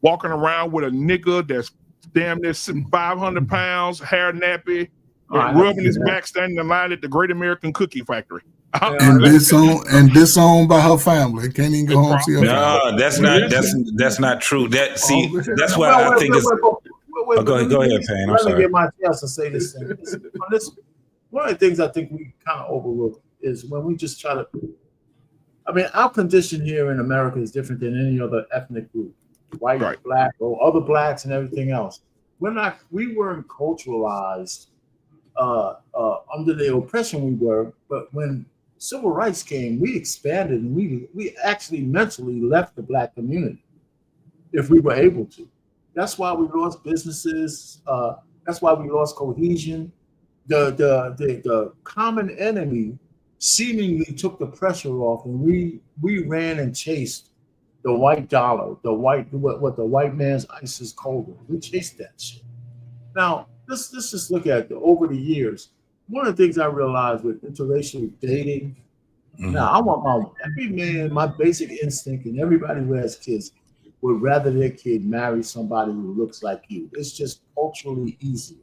walking around with a nigga that's damn near 500 pounds, hair nappy, rubbing his back, standing in line at the Great American Cookie Factory. And disowned by her family. Can't even go home and see her family. No, that's not true. That's why I think it's. Go ahead, Payne. I'm sorry. Let me get my chance to say this thing. One of the things I think we kind of overlook is when we just try to. I mean, our condition here in America is different than any other ethnic group. White, right, black, or other blacks and everything else. We weren't culturalized under the oppression we were. But when civil rights came, we expanded and we actually mentally left the black community if we were able to. That's why we lost businesses. That's why we lost cohesion. The common enemy seemingly took the pressure off, and we ran and chased the white dollar, what the white man's ISIS called it. We chased that shit. Now let's just look at over the years. One of the things I realized with interracial dating. Now I want every man, my basic instinct, and everybody who has kids would rather their kid marry somebody who looks like you. It's just culturally easier,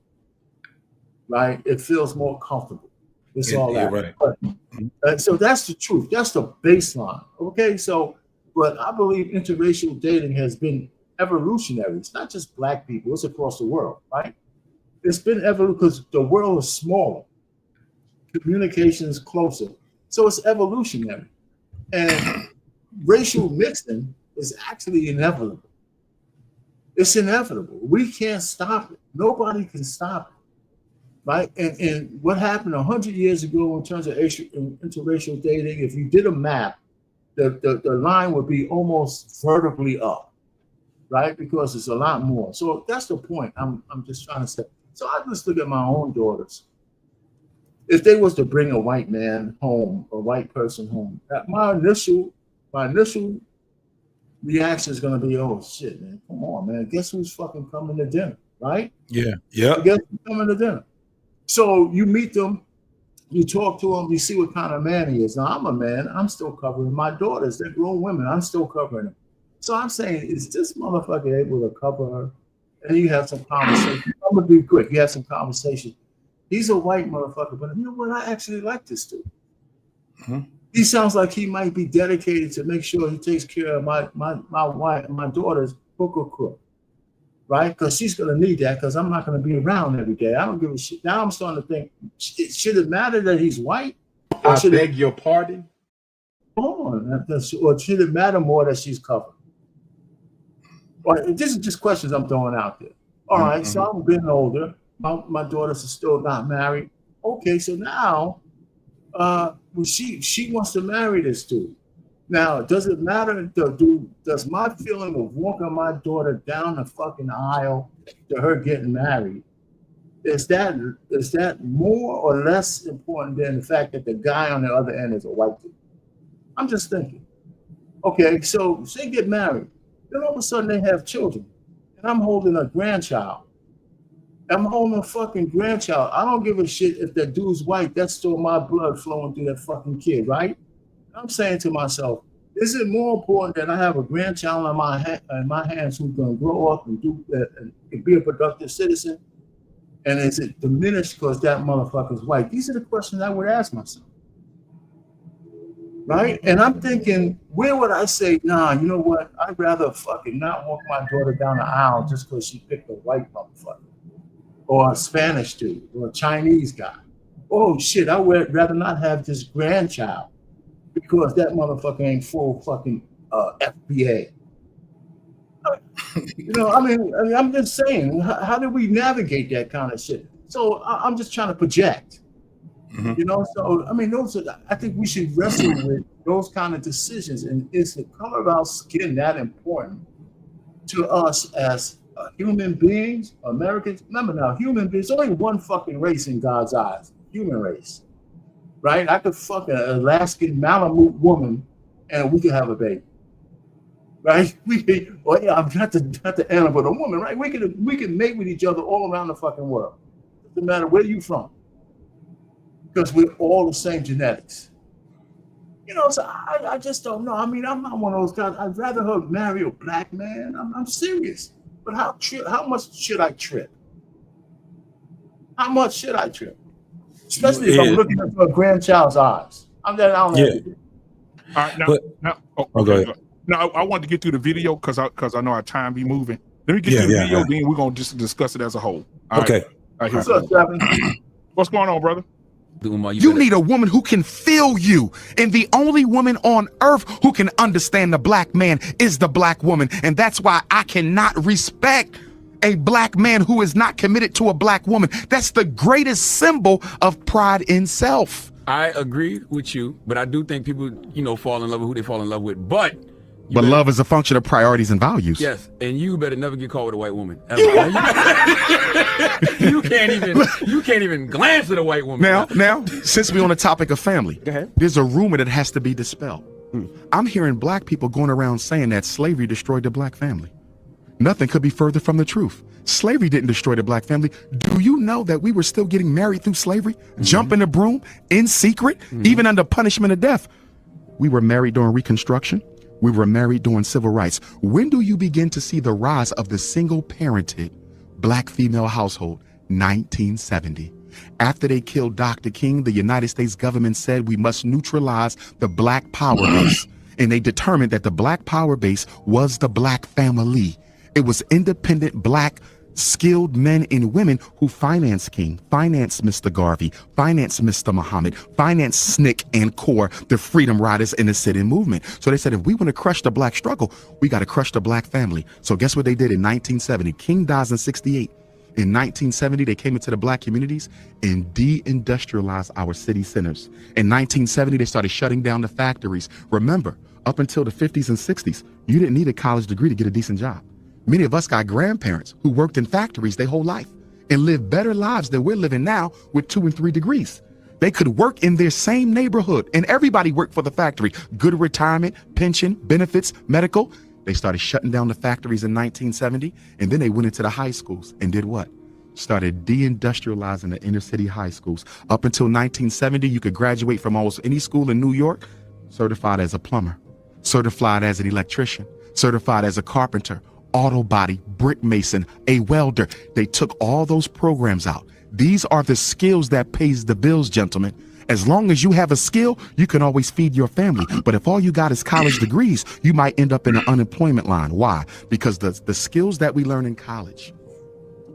right? It feels more comfortable. It's all that. Right. But, so that's the truth. That's the baseline. Okay, so but I believe interracial dating has been evolutionary. It's not just black people; it's across the world, right? It's been evolutionary because the world is smaller, communication is closer, so it's evolutionary, and racial mixing is actually inevitable. It's inevitable. We can't stop it. Nobody can stop it, right? And what happened 100 years ago in terms of interracial dating, if you did a map, the line would be almost vertically up, right? Because it's a lot more. So that's the point I'm just trying to say. So I just look at my own daughters. If they was to bring a white man home, a white person home, my initial reaction is going to be, oh shit, man, come on, man, guess who's fucking coming to dinner, right? Yeah. Guess who's coming to dinner. So you meet them, you talk to them, you see what kind of man he is. Now I'm a man, I'm still covering my daughters. They're grown women, I'm still covering them. So I'm saying, is this motherfucker able to cover her? And you have some conversation. I'm gonna be quick. You have some conversation. He's a white motherfucker, but you know what? I actually like this dude. He sounds like he might be dedicated to make sure he takes care of my wife, my daughter's hook or crook, right? Because she's gonna need that. Because I'm not gonna be around every day. I don't give a shit. Now I'm starting to think: should it matter that he's white? I beg your pardon. Hold on, or should it matter more that she's covered? Well, this is just questions I'm throwing out there. All right, so I'm getting older. My daughters are still not married. Okay, so now she wants to marry this dude. Now, does it matter? Does my feeling of walking my daughter down the fucking aisle to her getting married, is that more or less important than the fact that the guy on the other end is a white dude? I'm just thinking. Okay, so they get married. Then all of a sudden they have children. And I'm holding a grandchild. I'm holding a fucking grandchild. I don't give a shit if that dude's white. That's still my blood flowing through that fucking kid, right? I'm saying to myself, is it more important that I have a grandchild in my hands who's going to grow up and do that and be a productive citizen? And is it diminished because that motherfucker's white? These are the questions I would ask myself. Right? And I'm thinking, where would I say, nah, you know what? I'd rather fucking not walk my daughter down the aisle just because she picked a white motherfucker or a Spanish dude or a Chinese guy. Oh shit, I would rather not have this grandchild because that motherfucker ain't full fucking FBA. You know, I mean, I'm just saying, how do we navigate that kind of shit? So I'm just trying to project. You know, so I mean, I think we should wrestle with those kind of decisions. And is the color of our skin that important to us as human beings, Americans? Remember now, human beings, only one fucking race in God's eyes, human race, right? I could fuck an Alaskan Malamute woman and we could have a baby, right? We could, well, yeah, I'm not the animal, but a woman, right? We can mate with each other all around the fucking world. Doesn't matter where you from. Because we're all the same genetics. You know, so I just don't know. I mean, I'm not one of those guys. I'd rather her marry a black man. I'm serious. But how much should I trip? How much should I trip? Especially if I'm looking into a grandchild's eyes. I don't have to do. All right, go ahead. Now, I wanted to get through the video because I know our time be moving. Let me get through the video, then we're going to just discuss it as a whole. All okay. Right. What's up, Stephanie? What's going on, brother? You need a woman who can feel you. And the only woman on earth who can understand the black man is the black woman. And that's why I cannot respect A black man who is not committed to a black woman. That's the greatest symbol of pride in self. I agree with you, but I do think people, fall in love with who they fall in love with. But love is a function of priorities and values. Yes, and you better never get caught with a white woman. Ever. you can't even glance at a white woman. Now, since we're on the topic of family, there's a rumor that has to be dispelled. I'm hearing black people going around saying that slavery destroyed the black family. Nothing could be further from the truth. Slavery didn't destroy the black family. Do you know that we were still getting married through slavery? Jumping the broom in secret, even under punishment of death. We were married during Reconstruction. We were married during civil rights. When do you begin to see the rise of the single-parented black female household? 1970. After they killed Dr. King, the United States government said we must neutralize the black power base. And they determined that the black power base was the black family. It was independent black skilled men and women who financed King, financed Mr. Garvey, financed Mr. Muhammad, financed SNCC and CORE, the Freedom Riders and the sit-in movement. So they said, if we want to crush the black struggle, we got to crush the black family. So guess what they did in 1970? King dies in 68. In 1970, they came into the black communities and de-industrialized our city centers. In 1970, they started shutting down the factories. Remember, up until the 50s and 60s, you didn't need a college degree to get a decent job. Many of us got grandparents who worked in factories their whole life and lived better lives than we're living now with 2 and 3 degrees. They could work in their same neighborhood and everybody worked for the factory. Good retirement, pension, benefits, medical. They started shutting down the factories in 1970 and then they went into the high schools and did what? Started deindustrializing the inner city high schools. Up until 1970, you could graduate from almost any school in New York certified as a plumber, certified as an electrician, certified as a carpenter, auto body, brick mason, a welder. They took all those programs out. These are the skills that pays the bills, gentlemen. As long as you have a skill, you can always feed your family. But if all you got is college degrees, you might end up in an unemployment line. Why? Because the skills that we learn in college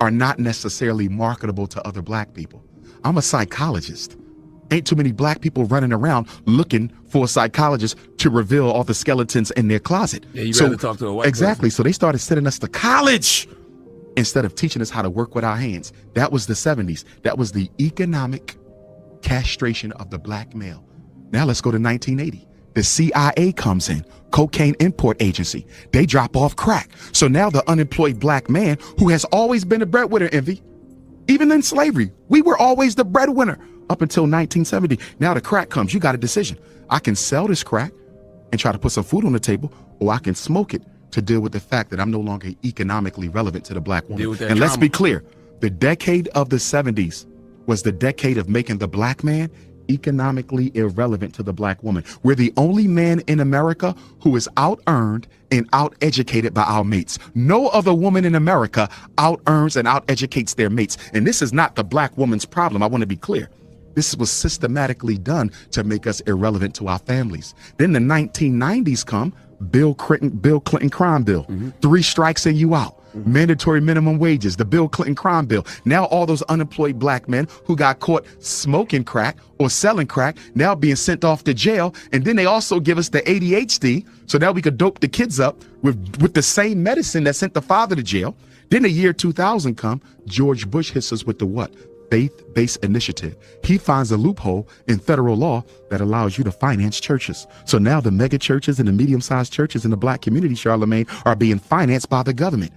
are not necessarily marketable to other black people. I'm a psychologist. Ain't too many black people running around looking for a psychologist to reveal all the skeletons in their closet. Yeah, you rather talk to a white Exactly. person. So they started sending us to college instead of teaching us how to work with our hands. That was the 70s. That was the economic castration of the black male. Now let's go to 1980. The CIA comes in, cocaine import agency. They drop off crack. So now the unemployed black man who has always been a breadwinner, Envy, even in slavery, we were always the breadwinner up until 1970. Now the crack comes. You got a decision. I can sell this crack and try to put some food on the table, or I can smoke it to deal with the fact that I'm no longer economically relevant to the black woman. And let's be clear, the decade of the 70s was the decade of making the black man economically irrelevant to the black woman. We're the only man in America who is out-earned and out-educated by our mates. No other woman in America out-earns and out-educates their mates. And this is not the black woman's problem. I want to be clear. This was systematically done to make us irrelevant to our families. Then the 1990s come, Bill Clinton crime bill, 3 strikes and you out. Mandatory minimum wages, the Bill Clinton crime bill. Now all those unemployed black men who got caught smoking crack or selling crack now being sent off to jail. And then they also give us the ADHD, so now we could dope the kids up with the same medicine that sent the father to jail. Then the year 2000 come, George Bush hits us with the what? Faith-based initiative. He finds a loophole in federal law that allows you to finance churches. So now the mega churches and the medium-sized churches in the black community, Charlemagne, are being financed by the government.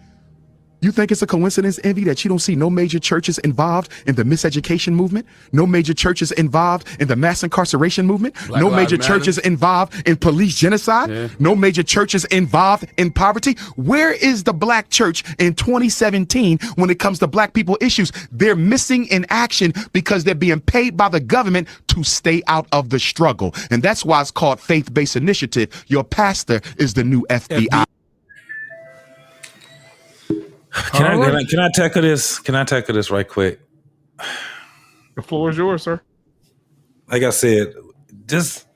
You think it's a coincidence, Envy, that you don't see no major churches involved in the miseducation movement? No major churches involved in the mass incarceration movement? Black No Lives major Matter. churches involved in police genocide? Yeah. No major churches involved in poverty? Where is the black church in 2017 when it comes to black people issues? They're missing in action because they're being paid by the government to stay out of the struggle. And that's why it's called faith-based initiative. Your pastor is the new FBI. Can I tackle this? Can I tackle this right quick? The floor is yours, sir. Like I said, this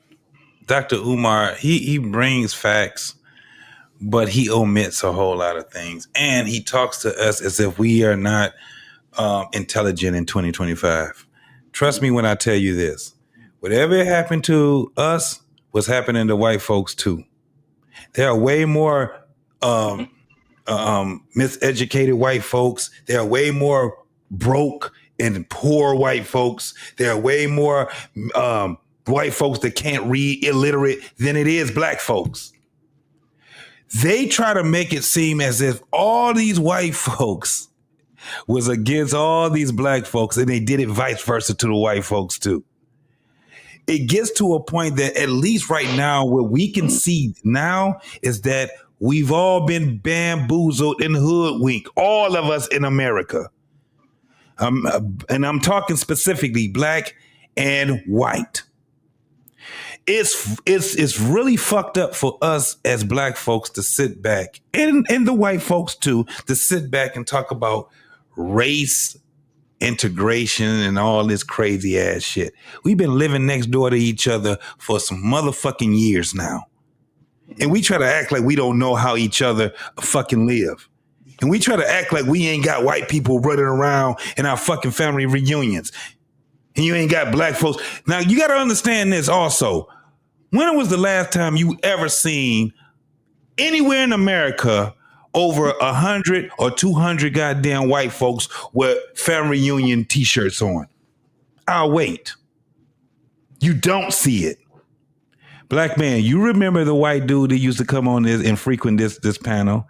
Dr. Umar, he brings facts, but he omits a whole lot of things. And he talks to us as if we are not intelligent in 2025. Trust me when I tell you this. Whatever happened to us was happening to white folks too. There are way more miseducated white folks. There are way more broke and poor white folks. There are way more white folks that can't read, illiterate, than it is black folks. They try to make it seem as if all these white folks was against all these black folks, and they did it vice versa to the white folks too. It gets to a point that at least right now, what we can see now is that we've all been bamboozled and hoodwinked, all of us in America. And I'm talking specifically black and white. It's really fucked up for us as black folks to sit back, and the white folks too, to sit back and talk about race integration and all this crazy ass shit. We've been living next door to each other for some motherfucking years now. And we try to act like we don't know how each other fucking live. And we try to act like we ain't got white people running around in our fucking family reunions. And you ain't got black folks. Now, you got to understand this also. When was the last time you ever seen anywhere in America over 100 or 200 goddamn white folks with family reunion t-shirts on? I'll wait. You don't see it. Black man, you remember the white dude that used to come on this and frequent this panel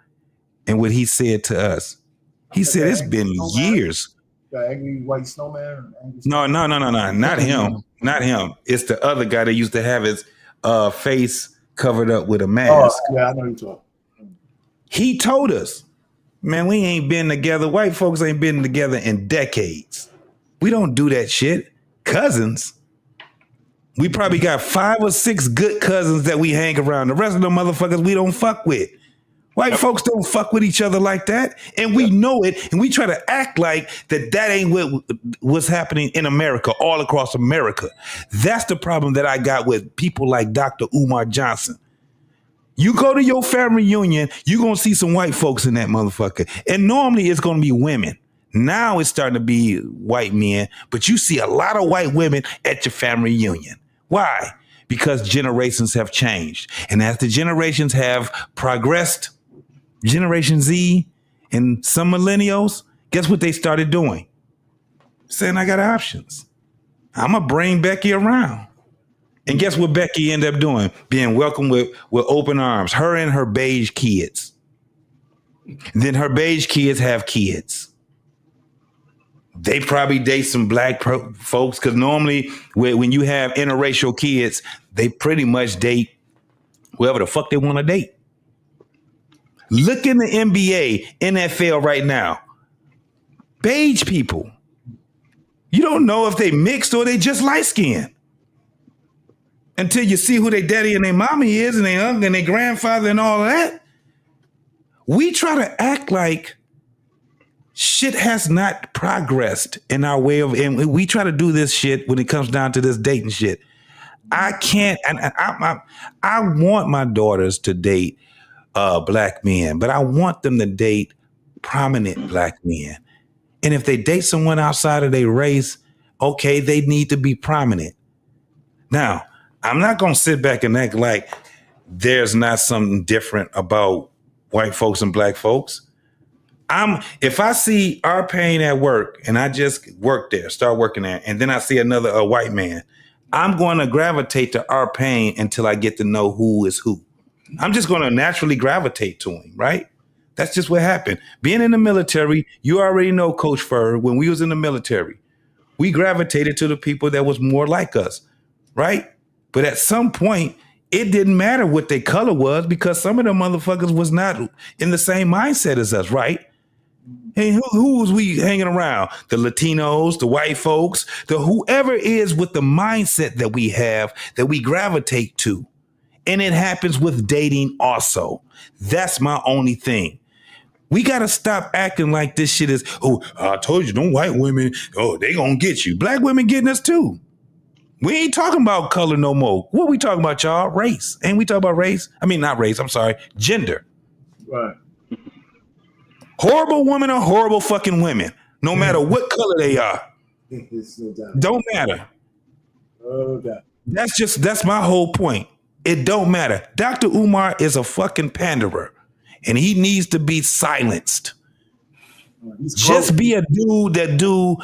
and what he said to us? He said it's been years. The angry white snowman? No, not him. Not him. It's the other guy that used to have his face covered up with a mask. Oh, yeah, I know you're talking. He told us, man, we ain't been together. White folks ain't been together in decades. We don't do that shit. Cousins. We probably got 5 or 6 good cousins that we hang around. The rest of the motherfuckers we don't fuck with. White folks don't fuck with each other like that. And we know it. And we try to act like that ain't what's happening in America, all across America. That's the problem that I got with people like Dr. Umar Johnson. You go to your family reunion, you're going to see some white folks in that motherfucker. And normally it's going to be women. Now it's starting to be white men, but you see a lot of white women at your family reunion. Why? Because generations have changed. And as the generations have progressed, Generation Z and some millennials, guess what they started doing? Saying, I got options. I'm going to bring Becky around. And guess what Becky ended up doing? Being welcomed with open arms. Her and her beige kids. Then her beige kids have kids. They probably date some black folks, because normally when you have interracial kids, they pretty much date whoever the fuck they want to date. Look in the NBA, NFL right now. Beige people. You don't know if they mixed or they just light skinned until you see who their daddy and their mommy is and their uncle and their grandfather and all of that. We try to act like shit has not progressed in our way of, and we try to do this shit when it comes down to this dating shit. I can't, and I want my daughters to date black men, but I want them to date prominent black men. And if they date someone outside of their race, okay, they need to be prominent. Now, I'm not going to sit back and act like there's not something different about white folks and black folks. If I see our pain at work and I just work there, start working there, and then I see a white man, I'm going to gravitate to our pain until I get to know who is who. I'm just going to naturally gravitate to him, right? That's just what happened. Being in the military, you already know, Coach Furr, when we was in the military, we gravitated to the people that was more like us, right? But at some point, it didn't matter what their color was, because some of them motherfuckers was not in the same mindset as us, right? Hey, who was we hanging around? The Latinos, the white folks, the whoever is with the mindset that we have, that we gravitate to. And it happens with dating also. That's my only thing. We got to stop acting like this shit is, oh, I told you, them white women, oh, they gonna get you. Black women getting us too. We ain't talking about color no more. What we talking about, y'all? Race. Ain't we talking about race? I mean, not race, I'm sorry, gender. Right. Horrible women are horrible fucking women, no matter what color they are. Don't matter. Okay. That's my whole point. It don't matter. Dr. Umar is a fucking panderer. and he needs to be silenced. He's Just broke. be a dude that do.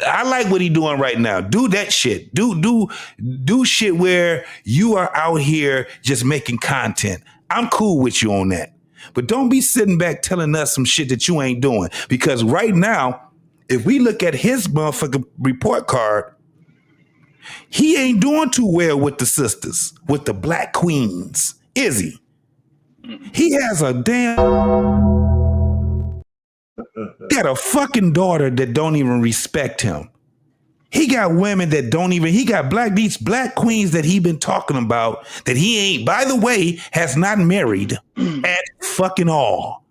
I like what he doing right now. Do that shit. Do shit where you are out here just making content. I'm cool with you on that. But don't be sitting back telling us some shit that you ain't doing. Because right now, if we look at his motherfucking report card, he ain't doing too well with the sisters, with the black queens, is he? He has a he got a fucking daughter that don't even respect him. He got women that don't even, he got these black queens that he been talking about that he ain't, by the way, has not married at fucking all.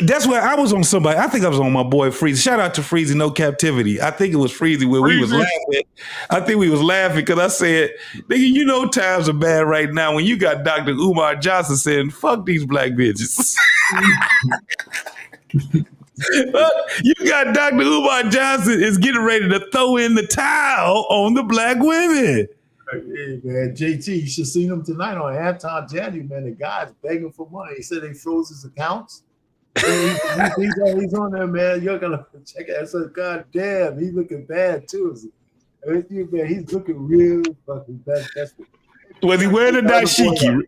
That's where I was on somebody. I think I was on my boy Freezy. Shout out to Freezy, No Captivity. I think it was Freezy where we was laughing. I think we was laughing because I said, nigga, you know times are bad right now when you got Dr. Umar Johnson saying, fuck these black bitches. You got Dr. Umar Johnson is getting ready to throw in the towel on the black women. Hey, man, JT, you should see him tonight on Anton January, man. The guy's begging for money. He said they froze his accounts. He's on there, man. You're gonna check it out. So, God damn, he's looking bad too. Man, he's looking real fucking bad. Was he wearing a dashiki?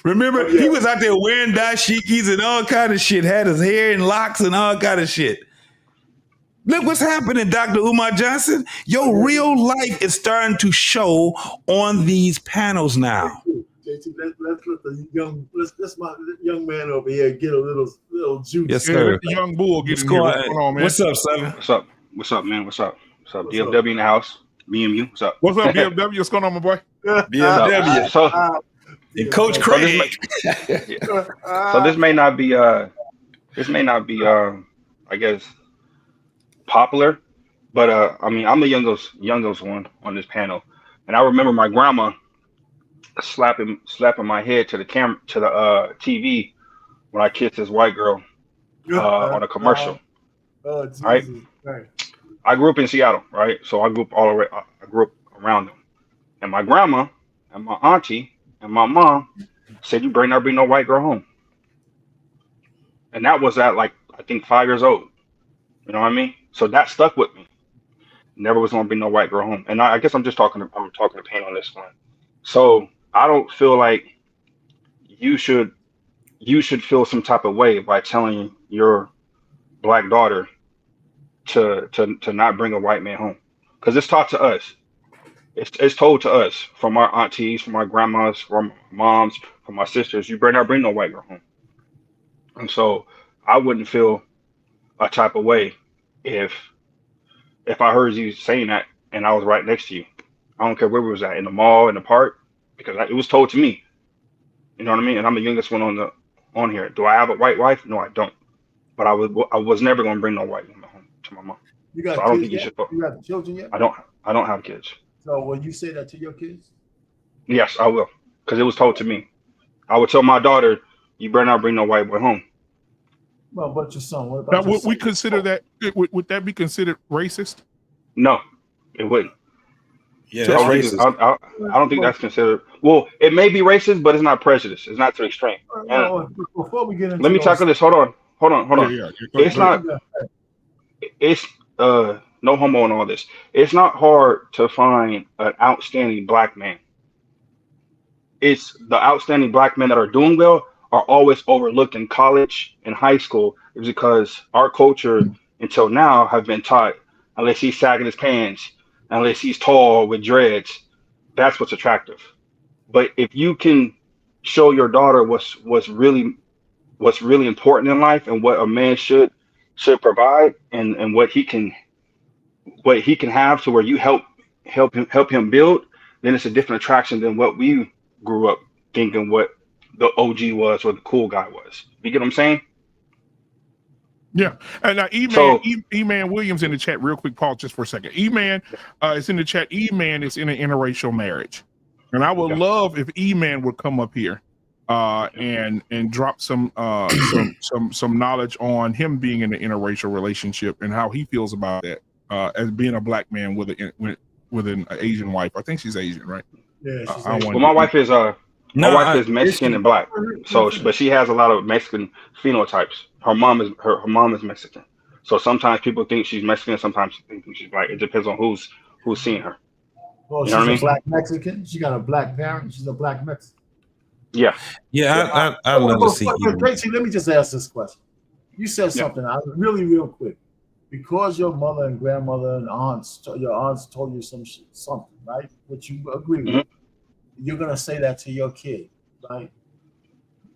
Remember, he was out there wearing dashikis and all kind of shit, had his hair in locks and all kind of shit. Look what's happening, Dr. Umar Johnson. Your real life is starting to show on these panels now. JT, let's let the let's my young man over here get a little juice. Yes, sir. The young bull getting here. What's going on, man? What's up, Seven? What's up? What's up, man? What's up? What's up? DFW in the house. BMU. What's up? What's up, BFW? What's going on, my boy? BFW. So, and Coach Craig. So this may not be I guess popular, but I mean I'm the youngest one on this panel, and I remember my grandma slapping my head to the TV when I kissed this white girl on a commercial. Oh, Jesus. Right? I grew up in Seattle, right? So I grew up around them, and my grandma and my auntie and my mom said, "You better not bring no white girl home." And that was at like I think 5 years old. You know what I mean? So that stuck with me. Never was gonna bring no white girl home. And I guess I'm talking to Pain on this one. So I don't feel like you should feel some type of way by telling your black daughter to not bring a white man home, because it's taught to us. It's told to us from our aunties, from our grandmas, from moms, from my sisters. You better not bring no white girl home. And so I wouldn't feel a type of way if I heard you saying that and I was right next to you. I don't care where we was at, in the mall, in the park, because it was told to me. You know what I mean? And I'm the youngest one on here. Do I have a white wife? No, I don't. But I was never going to bring no white woman home to my mom. You got so I don't kids think yet? You got children yet? I don't have kids. So will you say that to your kids? Yes, I will, because it was told to me. I would tell my daughter, "You better not bring no white boy home." Well, but your son, what about Now, your would son? we consider that? Would that be considered racist? No, it wouldn't. Yeah, I that's don't, racist. I don't think that's considered. Well, it may be racist, but it's not prejudice. It's not to the extreme. And Before we get into let me tackle this. Hold on. Yeah. It's not. It's no homo in all this. It's not hard to find an outstanding black man. It's the outstanding black men that are doing well are always overlooked in college and high school, is because our culture until now have been taught, unless he's sagging his pants, unless he's tall with dreads, that's what's attractive. But if you can show your daughter what's really important in life and what a man should provide, and what he can have to where you help him build, then it's a different attraction than what we grew up thinking what the OG was or the cool guy was. You get what I'm saying? Yeah. And now E-Man Williams in the chat, real quick, pause just for a second. E-Man is in the chat. E-Man is in an interracial marriage. And I would love if E-Man would come up here and drop some knowledge on him being in an interracial relationship and how he feels about that as being a black man with an Asian wife. I think she's Asian, right? Yeah. Well, my wife is My No, wife is Is Mexican she? and black, so but she has a lot of Mexican phenotypes. Her mom is Mexican, so sometimes people think she's Mexican, sometimes they think she's black. It depends on who's seeing her. Well, You know what she's I a mean? black Mexican. She got a black parent. She's a black Mexican. Yeah, yeah, Yeah. I love to see But you. Casey, let me just ask this question. You said yeah. something really real quick. Because your mother and grandmother and your aunts told you something, right? Which you agree hmm with. You're gonna say that to your kid, right?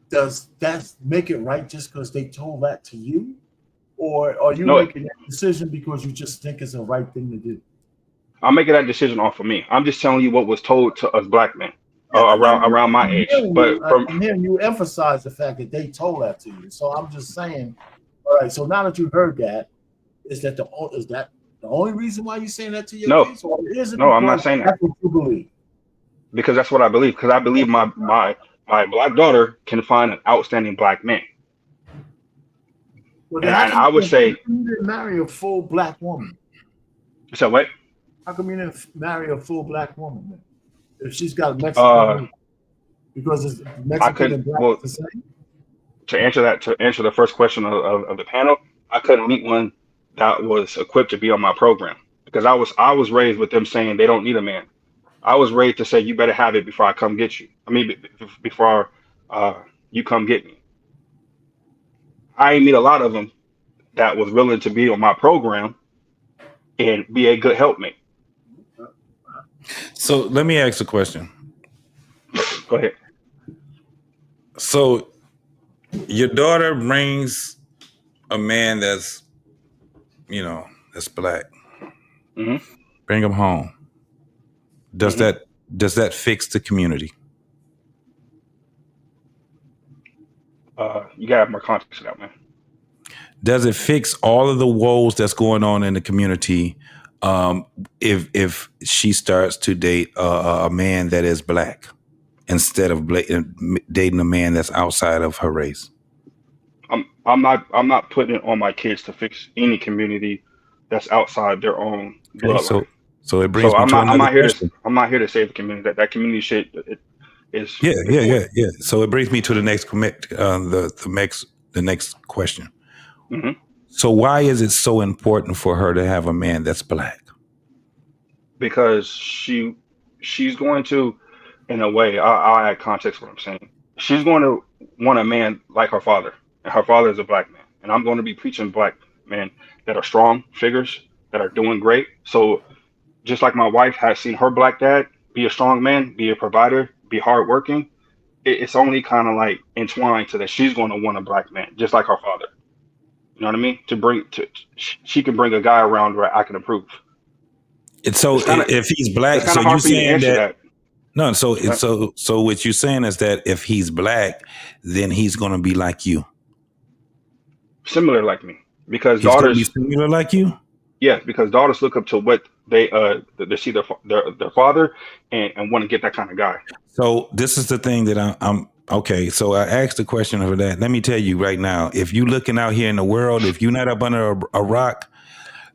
Does that make it right just because they told that to you, or are you No, making that decision because you just think it's the right thing to do? I'm making that decision off of me. I'm just telling you what was told to us black men Yeah, around my age. But from I'm hearing you emphasize the fact that they told that to you. So I'm just saying, all right. So now that you heard that, is that the only reason why you're saying that to your no, kids, or is it no, I'm not because saying that that's what you believe? because that's what I believe. Because I believe my black daughter can find an outstanding black man, Well, then and how and come I would say you didn't marry a full black woman? so. What? How come you didn't marry a full black woman then? If she's got Mexican Uh, roots? Because it's I Mexican couldn't. and black Well, is the same? to answer the first question of the panel, I couldn't meet one that was equipped to be on my program because I was raised with them saying they don't need a man. I was raised to say you better have it before I come get you. I mean, before uh, you come get me. I ain't meet a lot of them that was willing to be on my program and be a good helpmate. So let me ask a question. Go ahead. So your daughter brings a man that's, that's black. hmm Bring him home. Does hmm that fix the community? You gotta have more context to that, man. Does it fix all of the woes that's going on in the community if she starts to date a man that is black instead of dating a man that's outside of her race? I'm not putting it on my kids to fix any community that's outside their own Okay, bloodline. so it So brings me to I'm another not here to question. I'm not here to save the community. That community shit is Yeah, is void. yeah. So it brings me to the next the next question. hmm So why is it so important for her to have a man that's black? Because she's going to, in a way, I'll add context to what I'm saying. She's going to want a man like her father, and her father is a black man, and I'm going to be preaching black men that are strong figures that are doing great. So just like my wife has seen her black dad be a strong man, be a provider, be hardworking, it's only kind of like entwined to that she's going to want a black man, just like her father. You know what I mean? She can bring a guy around where I can approve. And so It's kind of if he's it's black, kind so of you hard for you to saying answer that that. no, so Uh, so what you're saying is that if he's black, then he's gonna be like you. Similar like me, because He's gonna be daughters, similar like you. yeah, because daughters look up to what they see their father and want to get that kind of guy. So this is the thing that I'm okay. So I asked the question for that. Let me tell you right now, if you looking out here in the world, if you're not up under a rock,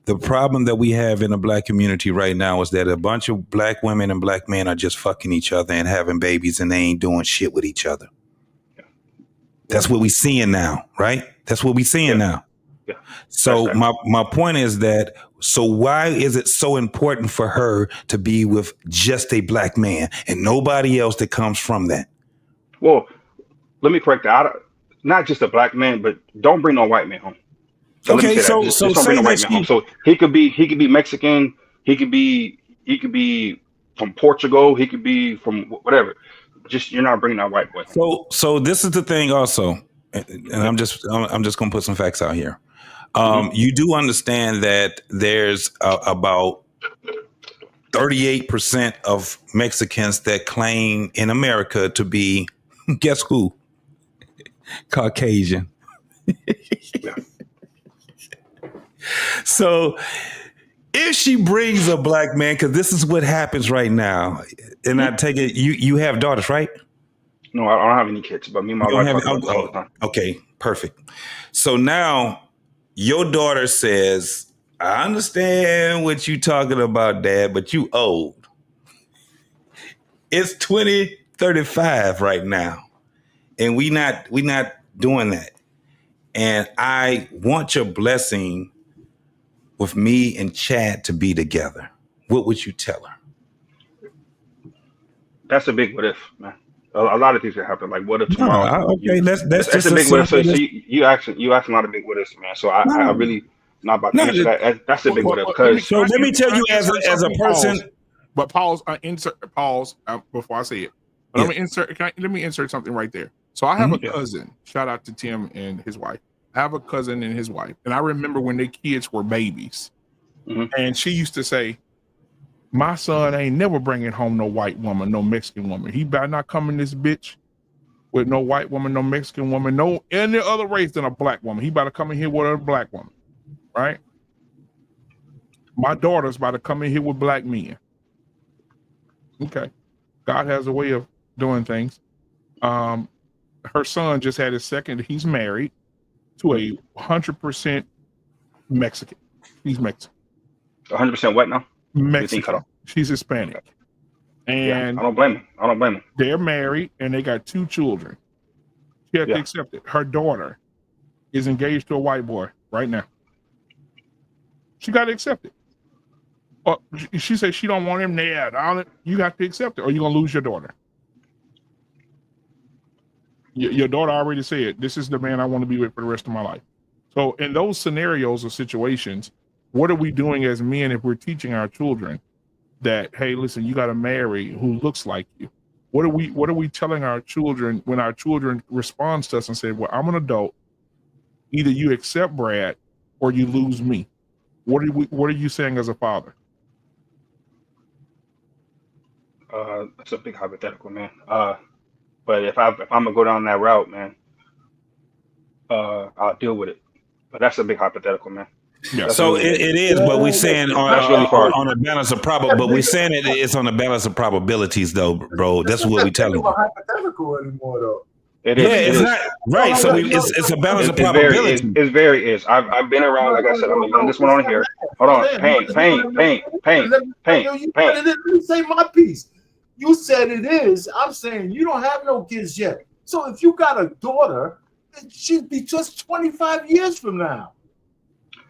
the problem that we have in the black community right now is that a bunch of black women and black men are just fucking each other and having babies and they ain't doing shit with each other. Yeah, That's what we seeing now, right? That's what we seeing yeah, now. yeah. That's So facts. my point is that so why is it so important for her to be with just a black man and nobody else that comes from that? Well, let me correct that. Not just a black man, but don't bring no white man home. So let me Okay, say that. so Just don't bring say no that white man home. she So he could be Mexican. He could be from Portugal. He could be from whatever. Just you're not bringing that white boy home. so this is the thing also, and Yeah. I'm just gonna put some facts out here. hmm You do understand that there's about 38% of Mexicans that claim in America to be, guess who? Caucasian. Yeah. So if she brings a black man, because this is what happens right now, and I hmm take it you have daughters, right? No, I don't have any kids, but me and my You don't wife have talk about this all the time. okay, perfect. So now your daughter says, I understand what you talking about, Dad, but you old. It's 35 right now. And we not doing that. And I want your blessing with me and Chad to be together. What would you tell her? That's a big what if, man. A lot of things can happen. Like what if No, tomorrow? okay, that's That's just a a big what if. So, simple. so you asking a lot of big what ifs, man. So I No, really not about to no. answer that. That's a big what if Let me, because So let me tell you, as a person. But pause. Pause before I say it. But Yeah. let me insert something right there. So I have Mhm. a cousin. Shout out to Tim and his wife. I have a cousin and his wife, and I remember when their kids were babies, and she used to say, "My son ain't never bringing home no white woman, no Mexican woman. He better not come in this bitch with no white woman, no Mexican woman, no any other race than a black woman. He better come in here with a black woman, right? My daughter's about to come in here with black men." Okay. God has a way of doing things. Her son just had his second. He's married to a 100% Mexican. He's Mexican. 100% what now? Mexican. She's Hispanic. And I don't blame him. They're married and they got 2 children. She had to accept it. Her daughter is engaged to a white boy right now. She got to accept it. She said she don't want him there. You have to accept it, or you're gonna lose your daughter. Your daughter already said, "This is the man I want to be with for the rest of my life." So, in those scenarios or situations, what are we doing as men if we're teaching our children that, hey, listen, you got to marry who looks like you? What are we telling our children when our children responds to us and say, "Well, I'm an adult. Either you accept Brad or you lose me." What are you saying as a father? That's a big hypothetical, man. But if I'm gonna go down that route, man, I'll deal with it. But that's a big hypothetical, man. Yeah. So it is, but we're saying That's really far. on a balance of but we're saying it's on a balance of probabilities, though, bro. That's what we're telling you. Hypothetical anymore, though. It is. It's not right. So it's a balance of It's probability. very is. I've been around, like I said, I'm the youngest one on here. Hold on, paint. Let me say my piece. You said it is. I'm saying you don't have no kids yet. So if you got a daughter, it should be just 25 years from now.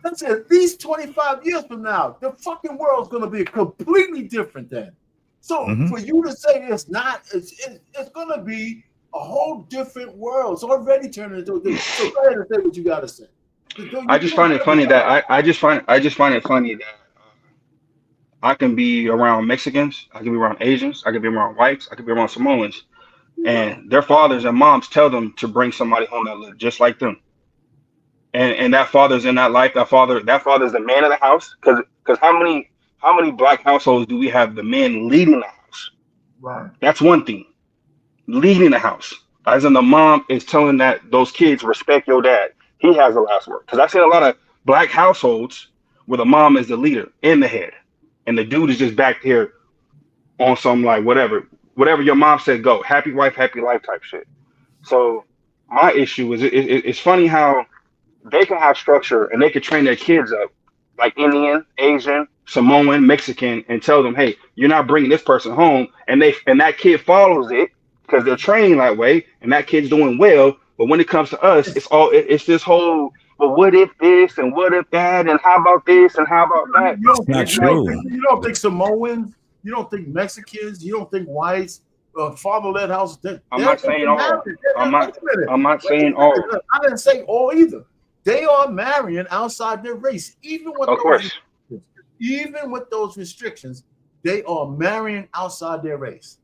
That's at least 25 years from now. The fucking world's gonna be completely different then. So for you to say it's not, it's gonna be a whole different world. It's already turning into this. So go ahead and say what you gotta say. I just find it funny that I just find it funny that I can be around Mexicans, I can be around Asians, I can be around whites, I can be around Samoans, and their fathers and moms tell them to bring somebody home that look just like them. And that father's in that life. That father's the man of the house. Because how many black households do we have the men leading the house? Right. That's one thing. Leading the house. As in the mom is telling those kids respect your dad. He has the last word. Because I've seen a lot of black households where the mom is the leader in the head. And the dude is just back here on some like whatever your mom said, go. Happy wife, happy life type shit. So my issue is it's funny how they can have structure and they can train their kids up like Indian, Asian, Samoan, Mexican, and tell them, hey, you're not bringing this person home. And that kid follows it because they're training that way and that kid's doing well. But when it comes to us, it's this whole, well, what if this and what if that and how about this and how about that? You don't think Samoans, you don't think Mexicans, you don't think whites, father-led houses. I'm not saying all. I'm not saying all. I didn't say all either. They are marrying outside their race, even with those restrictions. They are marrying outside their race.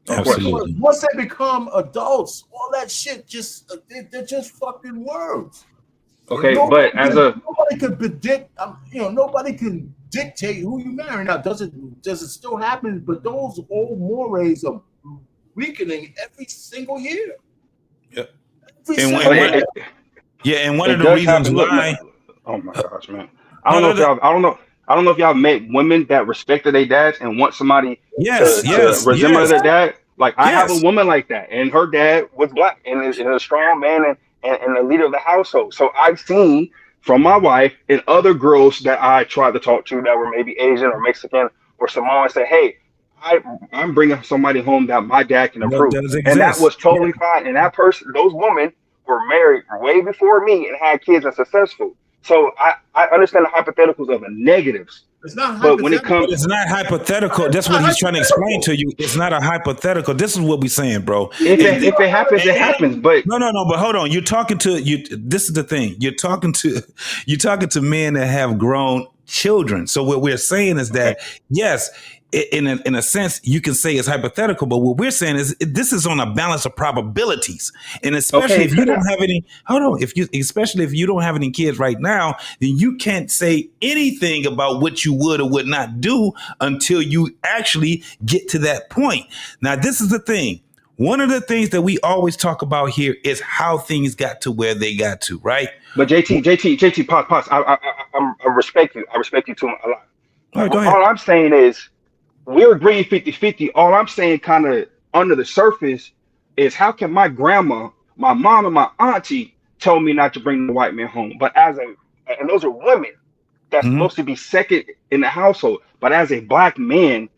Absolutely. Once they become adults, all that shit they're just fucking words. Okay, nobody can predict. Nobody can dictate who you marry. Now, does it still happen? But those old mores are weakening every single year. Yep. And one of the reasons why. Oh my gosh, man! I don't know if y'all met women that respected their dads and want somebody to resemble their dad. Like I have a woman like that, and her dad was black and is a strong man and the leader of the household. So I've seen from my wife and other girls that I tried to talk to that were maybe Asian or Mexican or Samoan say, hey, I'm bringing somebody home that my dad can What approve, does and that exist? was totally fine. And that person, those women were married way before me and had kids and successful. So I understand the hypotheticals of the negatives, It's not but when it hypothetical. But comes, it's not hypothetical. It's That's not what he's trying to explain hypothetical. to you. It's not a hypothetical. This is what we're saying, bro. if And, it happens, it and happens. But no. But hold on. You're talking to you. This is the thing. You're talking to men that have grown children. So what we're saying is okay, that yes, in a sense, you can say it's hypothetical. But what we're saying is this is on a balance of probabilities. And especially okay, if you don't have any. Hold on. Especially if you don't have any kids right now, then you can't say anything about what you would or would not do until you actually get to that point. Now, this is the thing. One of the things that we always talk about here is how things got to where they got to, right? but JT, pause. I respect you. I respect you too a lot. All right, go ahead. All I'm saying is we're agreeing 50-50. All I'm saying, kind of under the surface, is how can my grandma, my mom, and my auntie tell me not to bring the white man home? But and those are women that's Mhm. supposed to be second in the household. But as a black man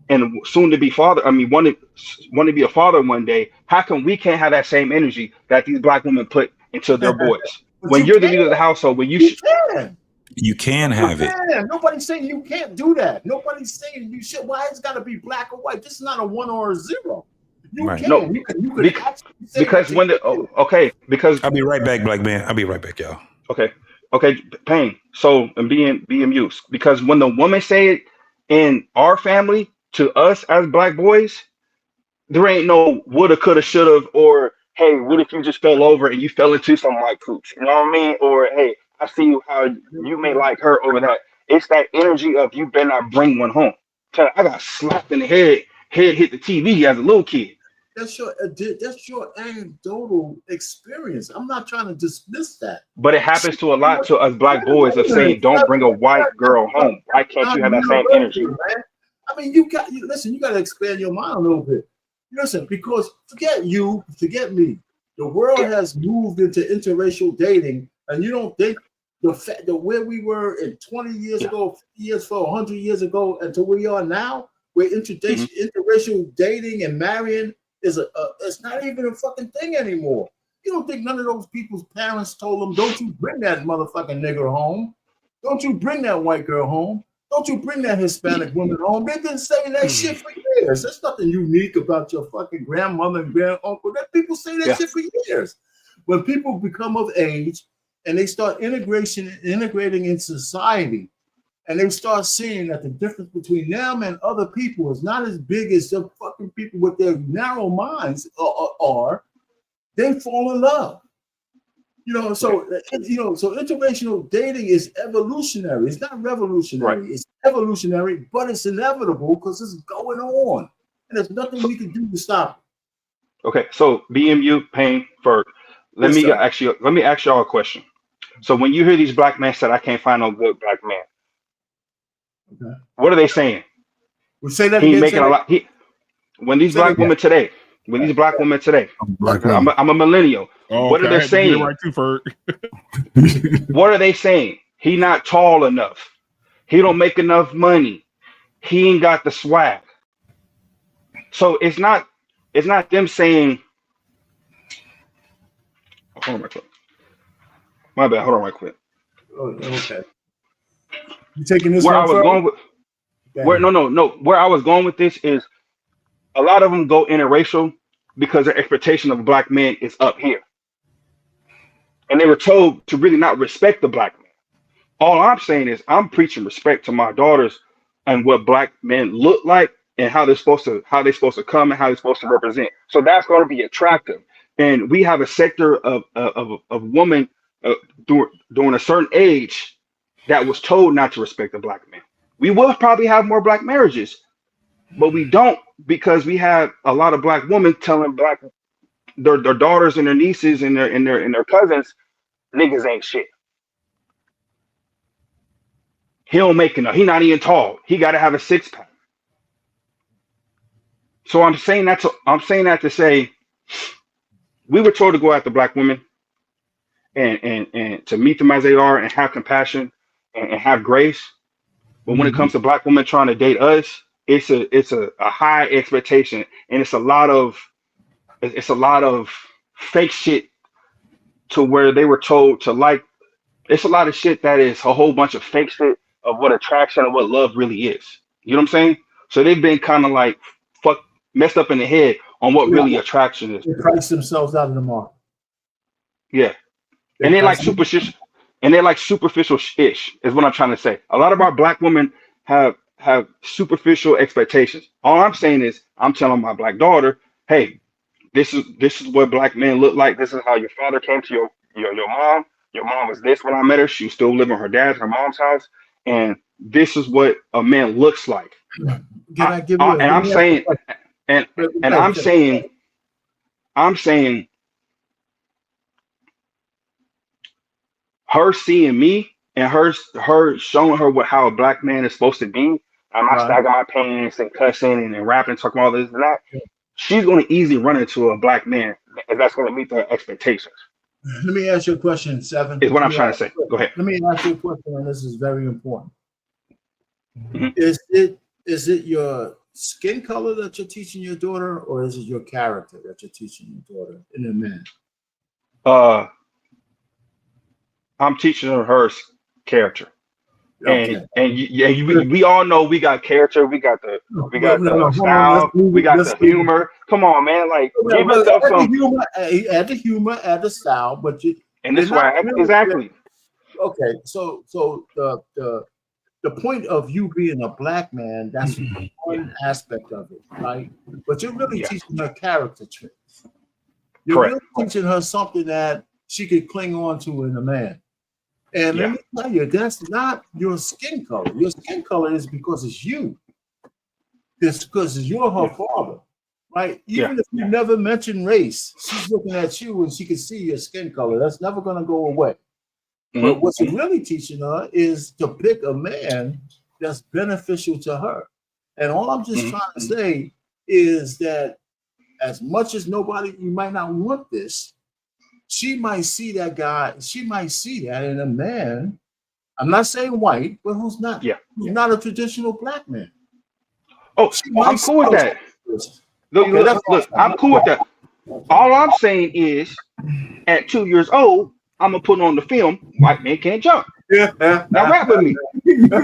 and soon to be father, I mean, want to be a father one day, how come we can't have that same energy that these black women put into their boys? But When you you're the leader of the can. household, when You can. You can You have it. can. Nobody's saying you can't do that. Nobody's saying you should. Why it's got to be black or white? This is not a 1 or a 0. You Right. no, can. You can bec- actually say because that you when the can. okay, because I'll be right back, black man. I'll be right back, y'all. okay, okay, pain. So and being used because when the woman say it in our family to us as black boys, there ain't no woulda, coulda, shoulda, or hey, what if you just fell over and you fell into some white cooch? You know what I mean? Or hey, I see how you may like her over that. It's that energy of you better not bring one home. I got slapped in the head hit the TV as a little kid. That's your anecdotal experience. I'm not trying to dismiss that. But it happens to a lot to us black boys of saying, don't bring a white girl home. Why can't Not you have that same universal, energy? man. I mean, listen. You got to expand your mind a little bit. Listen, because forget me. The world has moved into interracial dating, and you don't think the fact that where we were in 20 years ago, 50 years ago, 100 years ago, and to where we are now, where interracial dating and marrying is it's not even a fucking thing anymore. You don't think none of those people's parents told them, "Don't you bring that motherfucking nigger home? Don't you bring that white girl home? Don't you bring that Hispanic woman home?" They've been saying that shit for years. There's nothing unique about your fucking grandmother and granduncle. That people say that shit for years. When people become of age and they start integrating in society, and they start seeing that the difference between them and other people is not as big as the fucking people with their narrow minds are, they fall in love. So interracial dating is evolutionary. It's not revolutionary. Right. It's evolutionary, but it's inevitable because it's going on, and there's nothing we can do to stop it. Okay, so BMU pain for let Yes, me sir. ask y'all a question. So when you hear these black men say I can't find no good black man, Okay. what are they saying? Well, say that He ain't again. Say making a that. lot. When these Say that black again. women today, when these black women today, Black I'm women. I'm a millennial. Oh, What okay. are I they had to get it saying? right too, Ferg. What are they saying? He not tall enough. He don't make enough money. He ain't got the swag. So it's not them saying. Hold on, right quick. My bad. Hold on, right quick. Oh, okay. You taking this Where I one was first? going with where Okay. no. Where I was going with this is a lot of them go interracial because their expectation of a black man is up here, and they were told to really not respect the black man. All I'm saying is I'm preaching respect to my daughters and what black men look like and how they're supposed to come and how they're supposed to represent. So that's going to be attractive. And we have a sector of women uh, during a certain age that was told not to respect the black man. We will probably have more black marriages, but we don't because we have a lot of black women telling their daughters and their nieces and their cousins niggas ain't shit. He don't make enough. He not even tall. He got to have a six pack. So I'm saying that to say we were told to go after black women and to meet them as they are and have compassion and have grace. But when it comes to black women trying to date us, it's a high expectation, and it's a lot of fake shit to where they were told to like. It's a lot of shit that is a whole bunch of fake shit of what attraction and what love really is. You know what I'm saying? So they've been kind of like fuck messed up in the head on what Yeah. really attraction is. They price themselves out of the market. Yeah, They and they like price superficial, and they like superficial ish is what I'm trying to say. A lot of our black women have superficial expectations. All I'm saying is I'm telling my black daughter, hey, this is what black men look like. This is how your father came to your mom. Your mom was this when I met her. She was still living with her mom's house, and this is what a man looks like. Can I give you a, And let I'm me ask you a saying, question. and I'm saying, her seeing me and her showing her how a black man is supposed to be. I'm not Right. stacking my pants and cussing and rapping, talking about this and that. She's going to easily run into a black man, and that's going to meet their expectations. Let me ask you a question, Seven. Is what I'm trying to say. Go ahead. Let me ask you a question, and this is very important. Mhm. Is it your skin color that you're teaching your daughter, or is it your character that you're teaching your daughter in a man? I'm teaching her character, Okay. we all know we got character, we got the Hold on, style, we got the humor. Come on, man, like give yourself add some. the humor, add the style, but And you're this not why really, exactly. okay. So the point of you being a black man, that's one aspect of it, right? But you're really Yeah. teaching her character traits. You're Correct. really teaching her something that she could cling on to in a man. And let me tell you, that's not your skin color. Your skin color is because it's you. It's because you're her father, right? Even if you never mention race, she's looking at you and she can see your skin color. That's never going to go away. But what you're really teaching her is to pick a man that's beneficial to her. And all I'm just trying to say is that as much as you might not want this, she might see that guy, she might see that in a man. I'm not saying white, but who's not a traditional black man. Oh, I'm cool with that. Look, I'm cool with that. All I'm saying is, at 2 years old, I'm gonna put on the film "White Man Can't Jump." Now rap with me. Go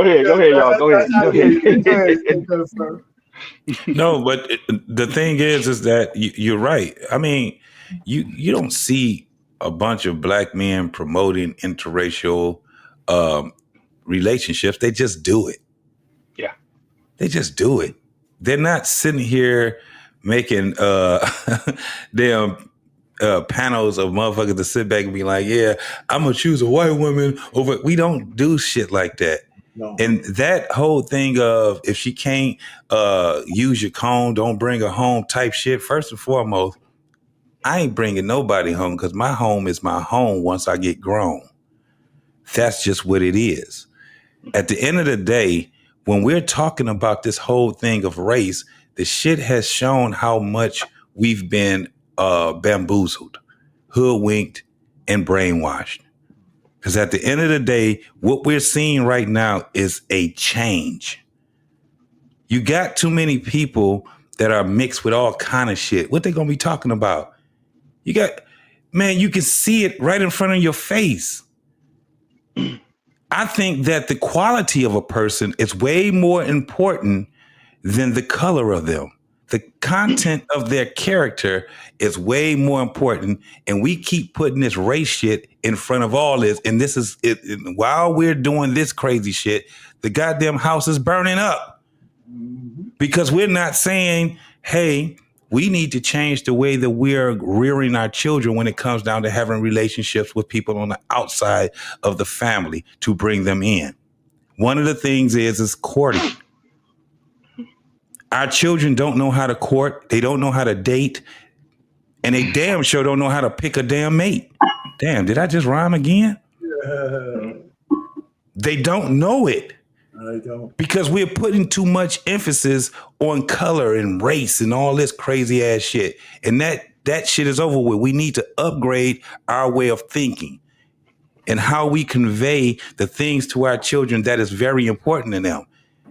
ahead, y'all. Go ahead. No, but the thing is that you're right. I mean, you don't see a bunch of black men promoting interracial relationships. They just do it. Yeah, they just do it. They're not sitting here making damn panels of motherfuckers to sit back and be like, yeah, I'm gonna choose a white woman over. We don't do shit like that. No. And that whole thing of if she can't use your comb, don't bring her home type shit. First and foremost, I ain't bringing nobody home because my home is my home once I get grown. That's just what it is. At the end of the day, when we're talking about this whole thing of race, the shit has shown how much we've been bamboozled, hoodwinked, and brainwashed. Because at the end of the day, what we're seeing right now is a change. You got too many people that are mixed with all kind of shit. What they gonna be talking about? You can see it right in front of your face. I think that the quality of a person is way more important than the color of them. The content of their character is way more important. And we keep putting this race shit in front of all this. And this is it. While we're doing this crazy shit, the goddamn house is burning up because we're not saying, hey, we need to change the way that we're rearing our children when it comes down to having relationships with people on the outside of the family to bring them in. One of the things is courting. Our children don't know how to court. They don't know how to date. And they damn sure don't know how to pick a damn mate. Damn, did I just rhyme again? They don't know it. I don't. Because we're putting too much emphasis on color and race and all this crazy ass shit. And that shit is over with. We need to upgrade our way of thinking. and how we convey the things to our children that is very important to them,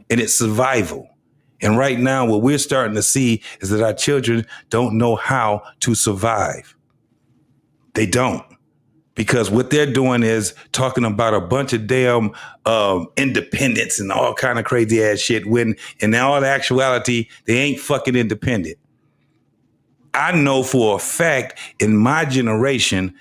and it's survival. And right now, what we're starting to see is that our children don't know how to survive. They don't. Because what they're doing is talking about a bunch of damn independence and all kind of crazy ass shit, when in all actuality, they ain't fucking independent. I know for a fact in my generation,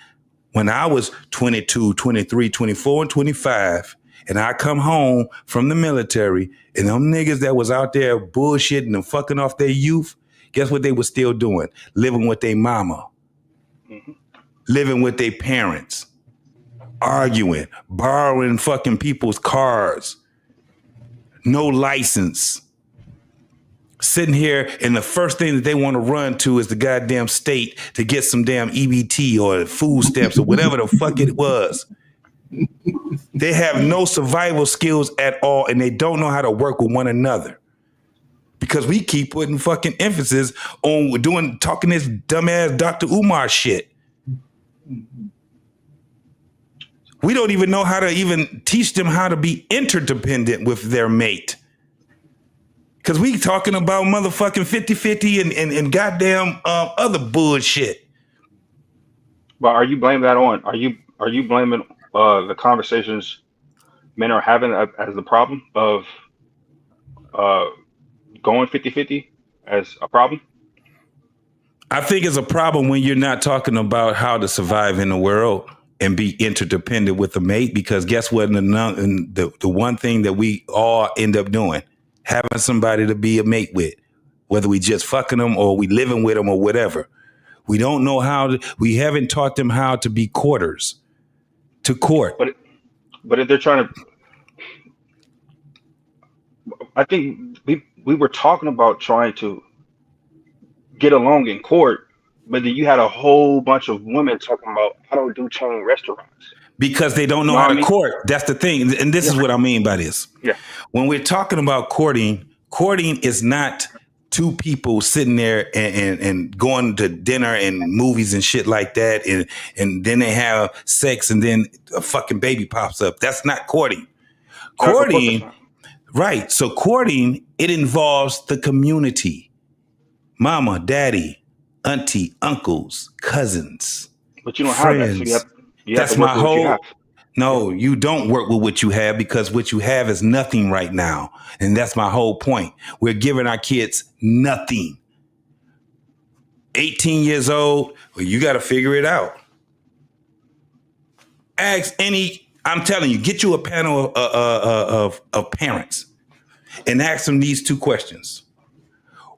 when I was 22, 23, 24, and 25, and I come home from the military, and them niggas that was out there bullshitting and fucking off their youth, guess what they were still doing? Living with their mama, living with their parents, arguing, borrowing fucking people's cars, no license, sitting here, and the first thing that they want to run to is the goddamn state to get some damn EBT or food stamps or whatever the fuck it was. They have no survival skills at all, and they don't know how to work with one another. Because we keep putting fucking emphasis on talking this dumbass Dr. Umar shit. We don't even know how to even teach them how to be interdependent with their mate. Because we talking about motherfucking 50-50 and goddamn other bullshit. But are you blaming that on? Are you blaming the conversations men are having as the problem of going 50-50 as a problem? I think it's a problem when you're not talking about how to survive in the world and be interdependent with a mate. Because guess what? The one thing that we all end up doing, having somebody to be a mate with, whether we just fucking them or we living with them or whatever. We don't know we haven't taught them how to be courters, to court. But if they're trying to, I think we were talking about trying to get along in court, but then you had a whole bunch of women talking about, I don't do chain restaurants. Because they don't know how to court. That's the thing. And this is what I mean by this. Yeah. When we're talking about courting is not two people sitting there and going to dinner and movies and shit like that. And then they have sex and then a fucking baby pops up. That's not courting. Courting, right. So courting, it involves the community. Mama, daddy, auntie, uncles, cousins. But you don't friends. have that. So you have That's to work my with what you whole. have. No, you don't work with what you have, because what you have is nothing right now. And that's my whole point. We're giving our kids nothing. 18 years old, well, you got to figure it out. I'm telling you, get you a panel of parents and ask them these two questions.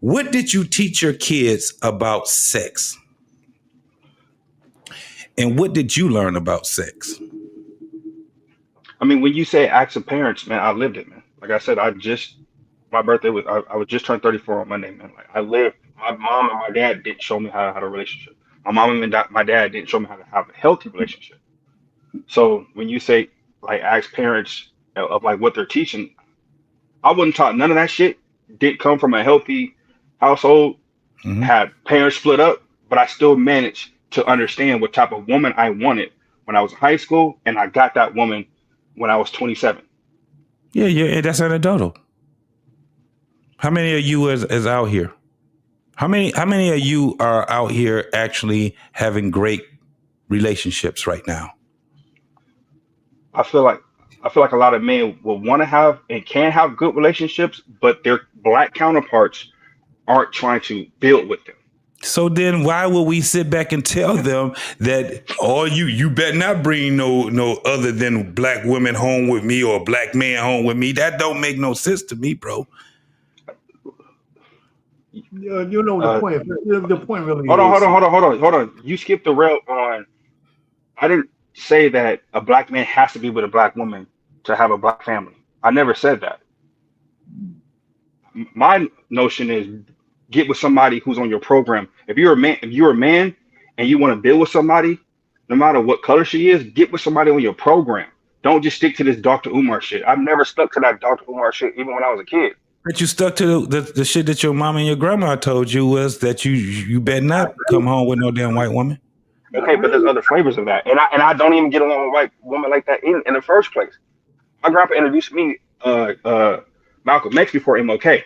What did you teach your kids about sex? And what did you learn about sex? I mean, when you say acts of parents, man, I lived it, man. Like I said, my birthday was, I was just turned 34 on Monday, man. Like I lived, my mom and my dad didn't show me how to have a relationship. My mom and my dad didn't show me how to have a healthy relationship. So when you say like ask parents of like what they're teaching, I wasn't taught none of that shit. Didn't come from a healthy household, had parents split up, but I still managed to understand what type of woman I wanted when I was in high school, and I got that woman when I was 27. Yeah, that's anecdotal. How many of you is out here? How many of you are out here actually having great relationships right now? I feel like a lot of men will want to have and can have good relationships, but their black counterparts aren't trying to build with them. So then why would we sit back and tell them that, oh, you better not bring no other than black women home with me or a black man home with me? That don't make no sense to me, bro. You know the point. The point really Hold is. on. You skipped the rail on. I didn't say that a black man has to be with a black woman to have a black family. I never said that. My notion is get with somebody who's on your program. If you're a man and you want to build with somebody, no matter what color she is, get with somebody on your program. Don't just stick to this Dr. Umar shit. I've never stuck to that Dr. Umar shit, even when I was a kid. But you stuck to the shit that your mama and your grandma told you was that you better not come home with no damn white woman. Okay, but there's other flavors of that, and I don't even get along with white women like that in the first place. My grandpa introduced me Malcolm X before MLK.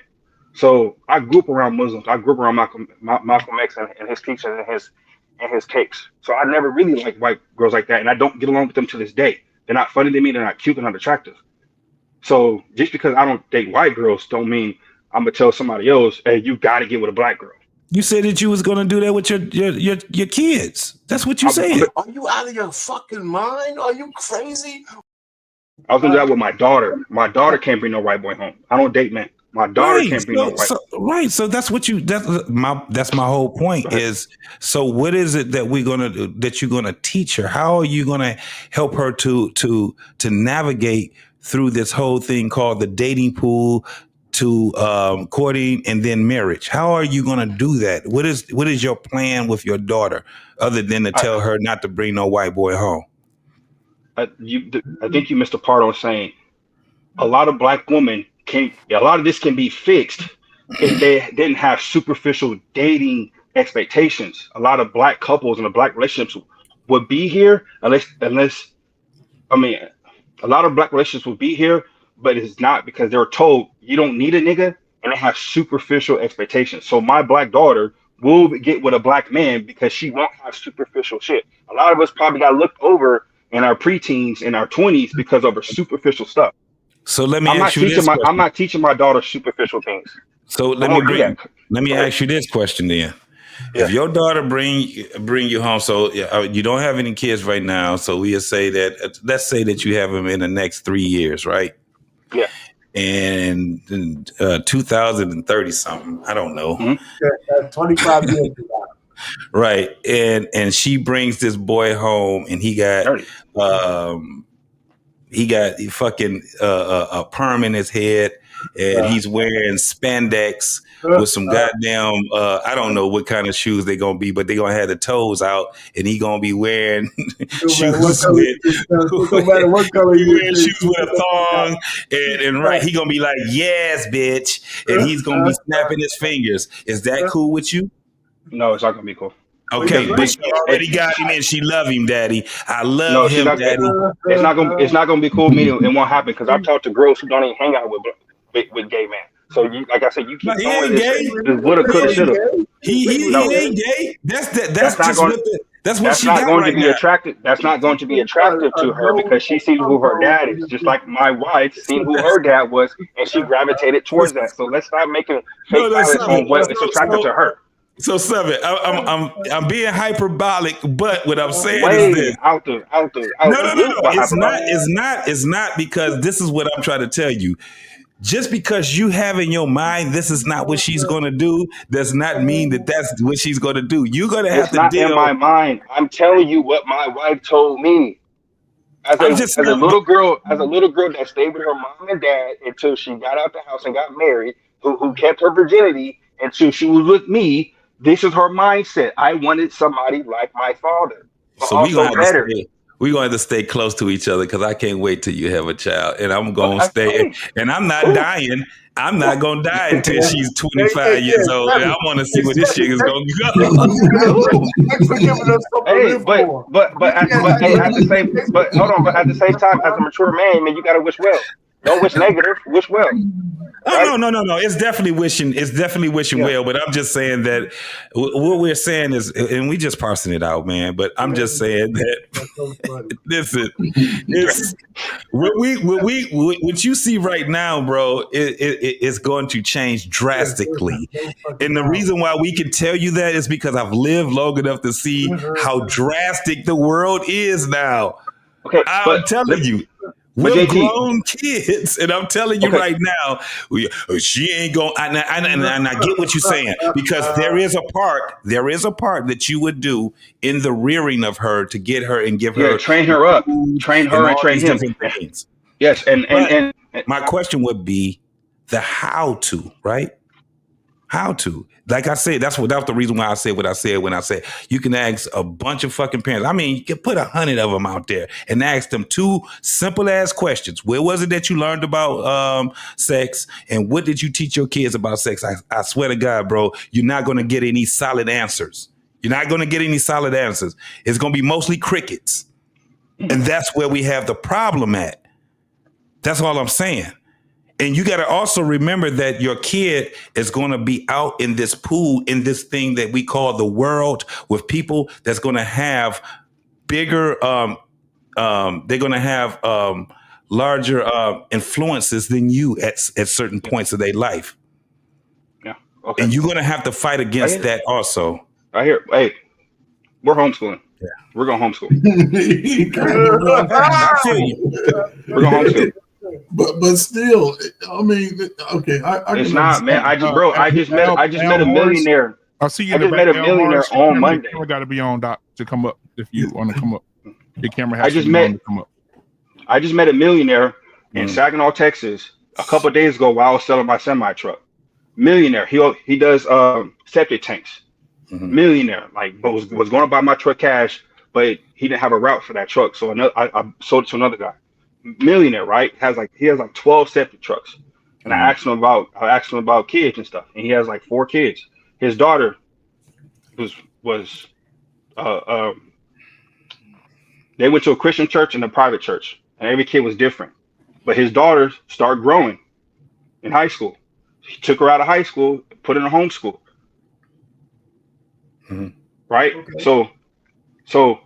So I grew up around Muslims. I grew up around Malcolm X and his teachings and his takes. So I never really liked white girls like that, and I don't get along with them to this day. They're not funny to me. They're not cute. They're not attractive. So just because I don't date white girls, don't mean I'm gonna tell somebody else, "Hey, you got to get with a black girl." You said that you was gonna do that with your kids. That's what you said. Are you out of your fucking mind? Are you crazy? I was gonna do that with my daughter. My daughter can't bring no white boy home. I don't date men. My daughter can't bring no white. Right. So that's what that's my whole point is. So what is it that we're gonna do, that you're gonna teach her? How are you gonna help her to navigate through this whole thing called the dating pool to courting and then marriage? How are you gonna do that? What is your plan with your daughter other than to tell her not to bring no white boy home? I think you missed a part on saying a lot of black women a lot of this can be fixed if they didn't have superficial dating expectations. A lot of black couples and the black relationships would be here unless I mean, a lot of black relationships would be here, but it's not because they were told you don't need a nigga and they have superficial expectations. So my black daughter will get with a black man because she won't have superficial shit. A lot of us probably got looked over in our preteens, in our 20s because of our superficial stuff. So let me ask you this question. I'm not teaching my daughter superficial things. So let me ask you this question then. Yeah. If your daughter bring you home, so you don't have any kids right now, so we'll say that, let's say that you have them in the next 3 years, right? Yeah. And 2030 something, I don't know. Mm-hmm. 25 years ago. Right. And she brings this boy home and he got fucking a perm in his head and he's wearing spandex with some goddamn I don't know what kind of shoes they're gonna be, but they're gonna have the toes out and he gonna be wearing shoes with a thong and right, he gonna be like, yes, bitch, and he's gonna be snapping his fingers. Is that cool with you? No, it's not gonna be cool. Okay, but she already got him and she love him, Daddy. I love him, Daddy. It's not gonna be cool with me. It won't happen because I've talked to girls who don't even hang out with gay men. So like I said, you keep going this woulda, coulda, shoulda. He ain't gay. That's what she got going right to be now. attractive. That's not going to be attractive to her because she sees who her dad is. Just like my wife seen who her dad was, and she gravitated towards that. So let's stop making fake violence on what is attractive to her. So Seven, I'm being hyperbolic, but what I'm saying is this. No. It's not because this is what I'm trying to tell you. Just because you have in your mind this is not what she's going to do does not mean that that's what she's going to do. You're going to have to deal. In my mind. I'm telling you what my wife told me. As a little girl that stayed with her mom and dad until she got out the house and got married, who kept her virginity until she was with me. This is her mindset. I wanted somebody like my father, but so also better. We're going to stay close to each other because I can't wait till you have a child. And I'm going to stay. And I'm not dying. I'm not going to die until she's 25 years old. And I want to see where this shit is going to go. But at the same time, as a mature man, you got to wish well. Don't wish negative. Wish well. Right? No. It's definitely wishing. Well. But I'm just saying that what we're saying is, and we just parsing it out, man. But I'm just saying that. Listen, it's what you see right now, bro. It's going to change drastically, and the reason why we can tell you that is because I've lived long enough to see how drastic the world is now. Okay, I'm telling you. We're grown kids, and I'm telling you right now, she ain't going. And I get what you're saying because there is a part that you would do in the rearing of her to get her and give her, train her up, train her and train him. Things. Yes, and my question would be the how to, right? How to. Like I said, that's the reason why I said what I said when I said you can ask a bunch of fucking parents. I mean, you can put 100 of them out there and ask them 2 simple ass questions. Where was it that you learned about sex? And what did you teach your kids about sex? I swear to God, bro, you're not going to get any solid answers. You're not going to get any solid answers. It's going to be mostly crickets. And that's where we have the problem at. That's all I'm saying. And you got to also remember that your kid is going to be out in this pool, in this thing that we call the world, with people that's going to have bigger, they're going to have larger influences than you at certain points of their life. Yeah. Okay. And you're going to have to fight against that also. I hear. Hey, we're homeschooling. Yeah. We're going to homeschool. I feel you. We're going to homeschool. But still, I mean, okay. I It's can not, man. I just met a millionaire. I see you. I just met a millionaire on Monday. Your camera got to be on, Doc, to come up if you want to come up. Your camera has I just to be on to come up. I just met a millionaire in Saginaw, Texas, a couple of days ago while I was selling my semi truck. Millionaire. He does septic tanks. Millionaire. Like was going to buy my truck cash, but he didn't have a route for that truck, so I sold it to another guy. Millionaire, right? He has like 12 septic trucks. And I asked him about kids and stuff, and he has like 4 kids. His daughter was they went to a Christian church and a private church, and every kid was different. But his daughter started growing in high school. He took her out of high school, put her in a homeschool. Right? Okay. So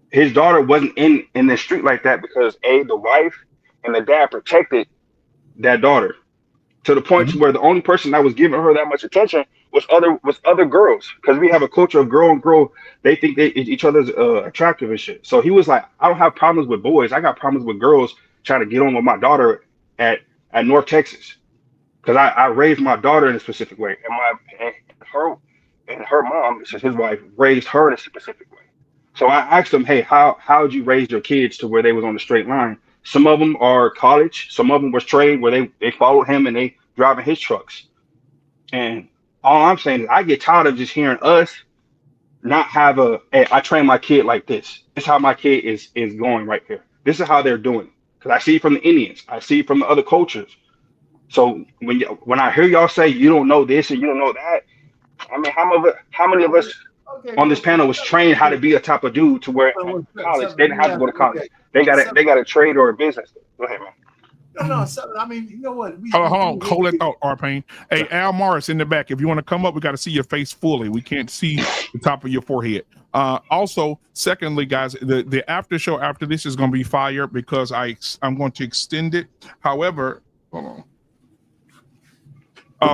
his daughter wasn't in the street like that because the wife and the dad protected that daughter to the point where the only person that was giving her that much attention was other girls, because we have a culture of girl and girl. They think each other's attractive and shit. So he was like, I don't have problems with boys. I got problems with girls trying to get on with my daughter at North Texas, because I raised my daughter in a specific way, and her mom, his wife, raised her in a specific way. So I asked him, hey, how'd you raise your kids to where they was on the straight line? Some of them are college. Some of them was trade where they followed him and they driving his trucks. And all I'm saying is I get tired of just hearing us not have I train my kid like this. This is how my kid is going right here. This is how they're doing. Because I see it from the Indians. I see it from the other cultures. So when I hear y'all say you don't know this and you don't know that, I mean, how many of us on this panel was trained how to be a type of dude to where college they didn't have to go to college. They got a trade or a business. Go ahead, man. No, I mean, you know what? Hold that thought, R-Pain. Hey, Al Morris in the back. If you want to come up, we got to see your face fully. We can't see the top of your forehead. Also, secondly, guys, the after show after this is going to be fire because I'm going to extend it. However, hold on.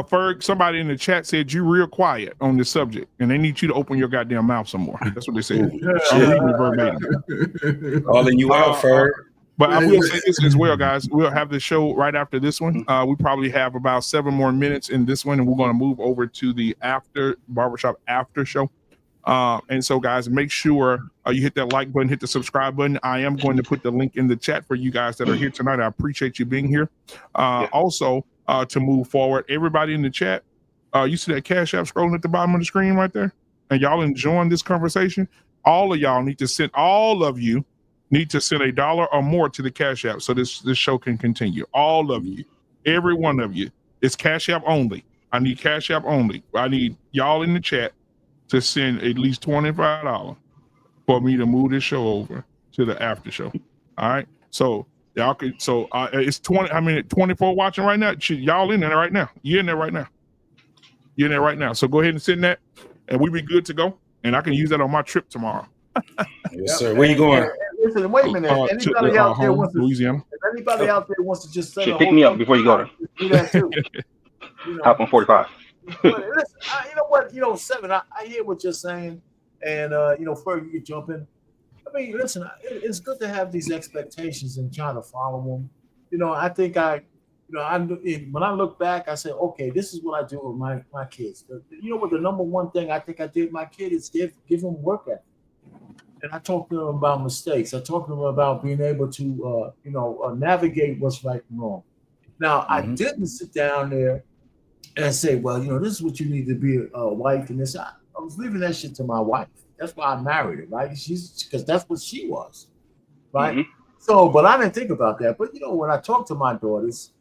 Ferg, somebody in the chat said you real quiet on this subject, and they need you to open your goddamn mouth some more. That's what they said. I'm reading it verbatim. Calling you out, Ferg. But I will say this as well, guys. We'll have the show right after this one. We probably have about 7 more minutes in this one, and we're going to move over to the Barbershop after show. And so, guys, make sure you hit that like button, hit the subscribe button. I am going to put the link in the chat for you guys that are here tonight. I appreciate you being here. Also, to move forward, everybody in the chat, you see that Cash App scrolling at the bottom of the screen right there? And y'all enjoying this conversation? All of y'all need to send $1 or more to the Cash App so this show can continue. All of you, every one of you. It's Cash App only. I need Cash App only. I need y'all in the chat to send at least $25 for me to move this show over to the after show. All right. So y'all can. So it's 24 watching right now. Y'all in there right now. You're in there right now. You're in there right now. So go ahead and send that, and we be good to go. And I can use that on my trip tomorrow. Yes, sir. Where you going? Listen, wait a minute. Anybody out there wants to, Louisiana? If anybody out there wants to just say, pick me up before you go there. Do that too. Hop on 45. But listen, you know what? Seven. I hear what you're saying, and Ferg, you can jump in. I mean, listen, it's good to have these expectations and trying to follow them. I think when I look back, I say, okay, this is what I do with my kids. You know what? The number one thing I think I did with my kid is give them work ethic. And I talk to them about mistakes. I talk to them about being able to, navigate what's right and wrong. Now, I didn't sit down there and say, well, this is what you need to be a wife and this. I was leaving that shit to my wife. That's why I married her, right? Because that's what she was, right? Mm-hmm. So, but I didn't think about that. But, when I talk to my daughters,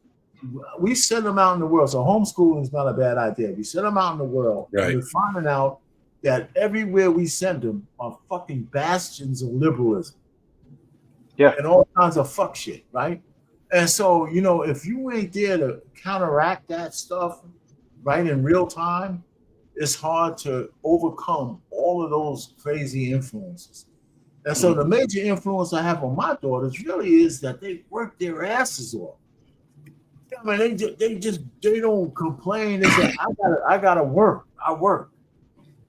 we send them out in the world. So homeschooling is not a bad idea. We send them out in the world. Right. And we're finding out that everywhere we send them are fucking bastions of liberalism. Yeah. And all kinds of fuck shit, right? And so, you know, if you ain't there to counteract that stuff, right, in real time, it's hard to overcome all of those crazy influences. And so the major influence I have on my daughters really is that they work their asses off. I mean, they don't complain. They say, I gotta work. I work,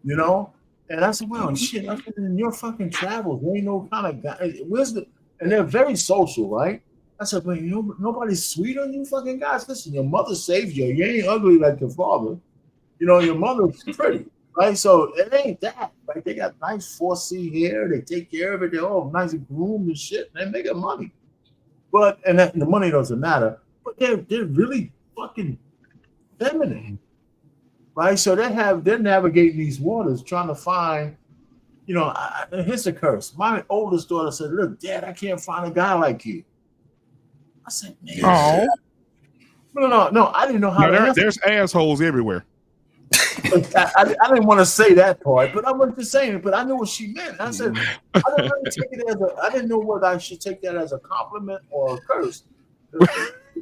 you know. And I said, well, shit. I said, in your fucking travels, there ain't no kind of guy. Where's the? And they're very social, right? I said, but you know, nobody's sweet on you, fucking guys. Listen, your mother saved you. You ain't ugly like your father. You know, your mother's pretty, right? So it ain't that. Right? They got nice 4C hair. They take care of it. They're all nice and groomed and shit. And they making money. But the money doesn't matter. But they're really fucking feminine, right? So they're navigating these waters trying to find, you know, here's the curse. My oldest daughter said, look, Dad, I can't find a guy like you. I said, man. Oh. No, I didn't know how to answer. There's assholes everywhere. I didn't want to say that part, but I wasn't just saying it, but I knew what she meant. I said, I didn't know whether I should take that as a compliment or a curse.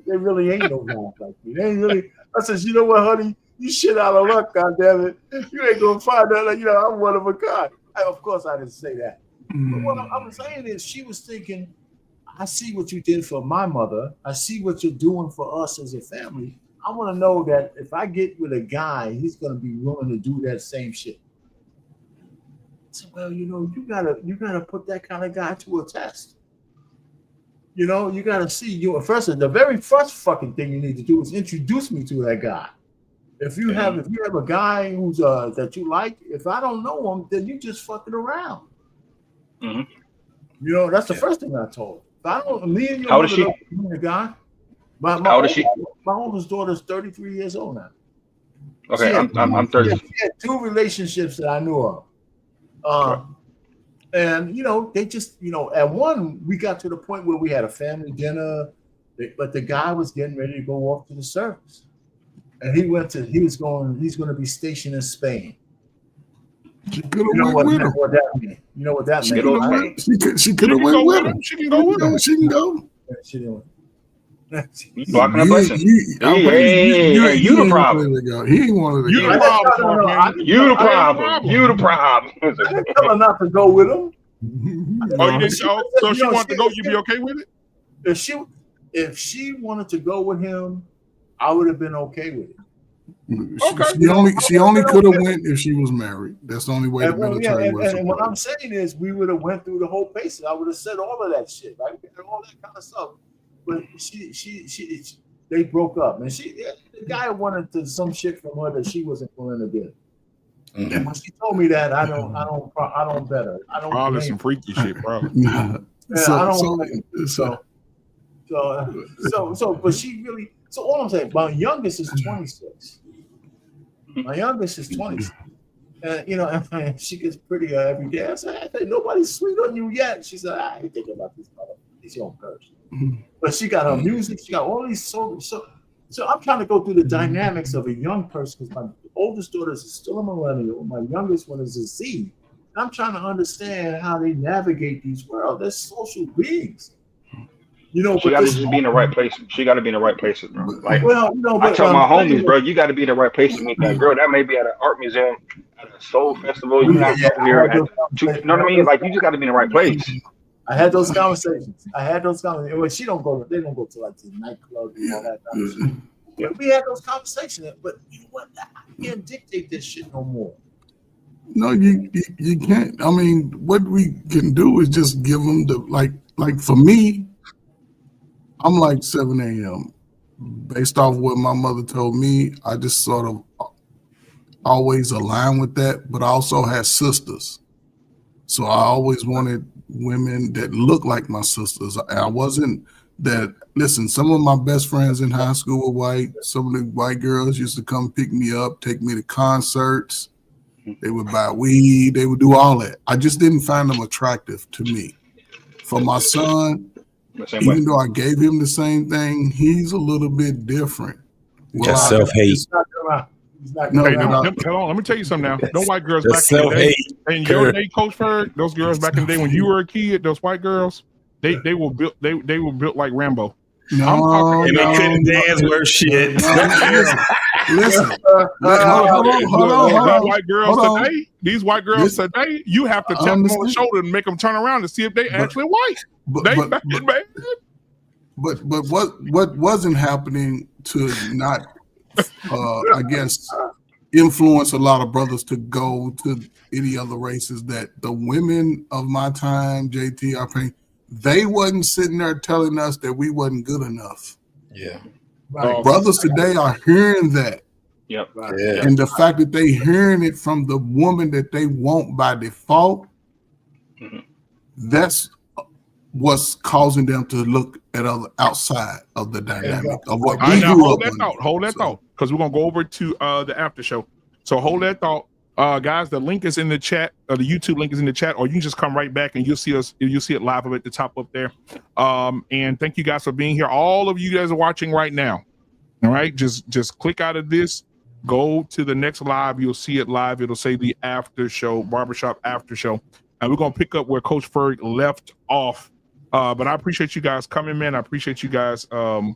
There really ain't no guys like me. They ain't really. I said, you know what, honey? You shit out of luck, goddammit. You ain't gonna find that. You know, I'm one of a kind. Of course, I didn't say that. But what I'm saying is, she was thinking, I see what you did for my mother. I see what you're doing for us as a family. I want to know that if I get with a guy, he's gonna be willing to do that same shit. So, well, you know, you gotta put that kind of guy to a test. You know, you gotta see the very first fucking thing you need to do is introduce me to that guy. If you have a guy who's that you like, if I don't know him, then you just fucking around. Mm-hmm. You know, that's the first thing I told her. If I don't, me and your How old is she? The guy. How old is she? My oldest daughter is 33 years old now. Okay, I'm 30. She had 2 relationships that I knew of. And, you know, they just, you know, at one, we got to the point where we had a family dinner, but the guy was getting ready to go off to the service. And he's going to be stationed in Spain. She could have went with him. What that means. You know what that means. She could have went with him. She can go with him. She can go. She didn't. Blocking a blessing. You the problem. He ain't wanted to go. You the problem. You the problem. Tell her not to go with him. Oh, you didn't show? So she wanted to go. You be okay with it? If she wanted to go with him, I would have been okay with it. She only could have went if she was married. That's the only way the military was. And what I'm saying is, we would have went through the whole paces. I would have said all of that shit, right? All that kind of stuff. But they broke up, and the guy wanted some shit from her that she wasn't willing to give. Mm-hmm. And when she told me that, I don't bet her. I don't. Probably some freaky shit, bro. But she really. So all I'm saying, my youngest is 26. My youngest is 26. And, you know, and she gets prettier every day. I said, hey, nobody's sweet on you yet. She said, I ain't thinking about this mother. These young girls. But she got her music. She got all these songs. So I'm trying to go through the dynamics of a young person because my oldest daughter is still a millennial. My youngest one is a Z. And I'm trying to understand how they navigate these worlds. They're social beings. You know, she got to just be in the right place. She got to be in the right places, bro. Like, I tell my homies, bro, you got to be in the right place to meet that girl. That may be at an art museum, at a soul festival. You're not over here. You know what I mean? Like, you just got to be in the right place. I had those conversations. Well, they don't go to like the nightclub and all that kind of shit. But we had those conversations. But you know what? I can't dictate this shit no more. No, you can't. I mean, what we can do is just give them the like for me. I'm like 7 a.m. Based off what my mother told me, I just sort of always align with that, but I also had sisters. So I always wanted women that looked like my sisters. I wasn't that, listen, some of my best friends in high school were white. Some of the white girls used to come pick me up, take me to concerts. They would buy weed. They would do all that. I just didn't find them attractive to me. For my son, even though I gave him the same thing, he's a little bit different. That's self-hate. He's not No, Hey, gonna but hold on. Let me tell you something now. Them white girls The back in the day, self-hate. in your day, Coach Ferg, those girls back in the day when you were a kid, those white girls, they were built. They were built like Rambo. I'm talking no, And they no, couldn't no, dance worth shit. listen. hold Hold These on. white girls Hold on. today, these white girls today, you have to I tap them on the understand. shoulder and make them turn around to see if they actually white. They back in bad. But what wasn't happening to not I guess influence a lot of brothers to go to any other races that the women of my time, JT, I think they wasn't sitting there telling us that we wasn't good enough. Yeah. Right. Brothers today are hearing that. Yep. Right. Yeah. And the fact that they hearing it from the woman that they want by default, Mhm. that's what's causing them to look at other outside of the dynamic of what I we know. grew Hold up that on. thought. Hold that thought, because we're gonna go over to the after show. So hold that thought, guys. The link is in the chat. The YouTube link is in the chat, or you can just come right back and you'll see us. You'll see it live up at the top up there. And thank you guys for being here. All of you guys are watching right now. All right, just click out of this. Go to the next live. You'll see it live. It'll say the after show, Barbershop after show, and we're gonna pick up where Coach Ferg left off. But I appreciate you guys coming, man. I appreciate you guys being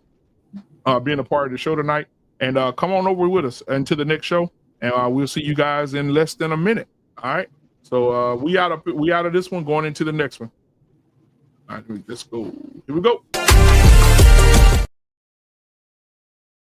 a part of the show tonight. And come on over with us into the next show, and we'll see you guys in less than a minute. All right. So we out of this one, going into the next one. All right, let's go. Here we go.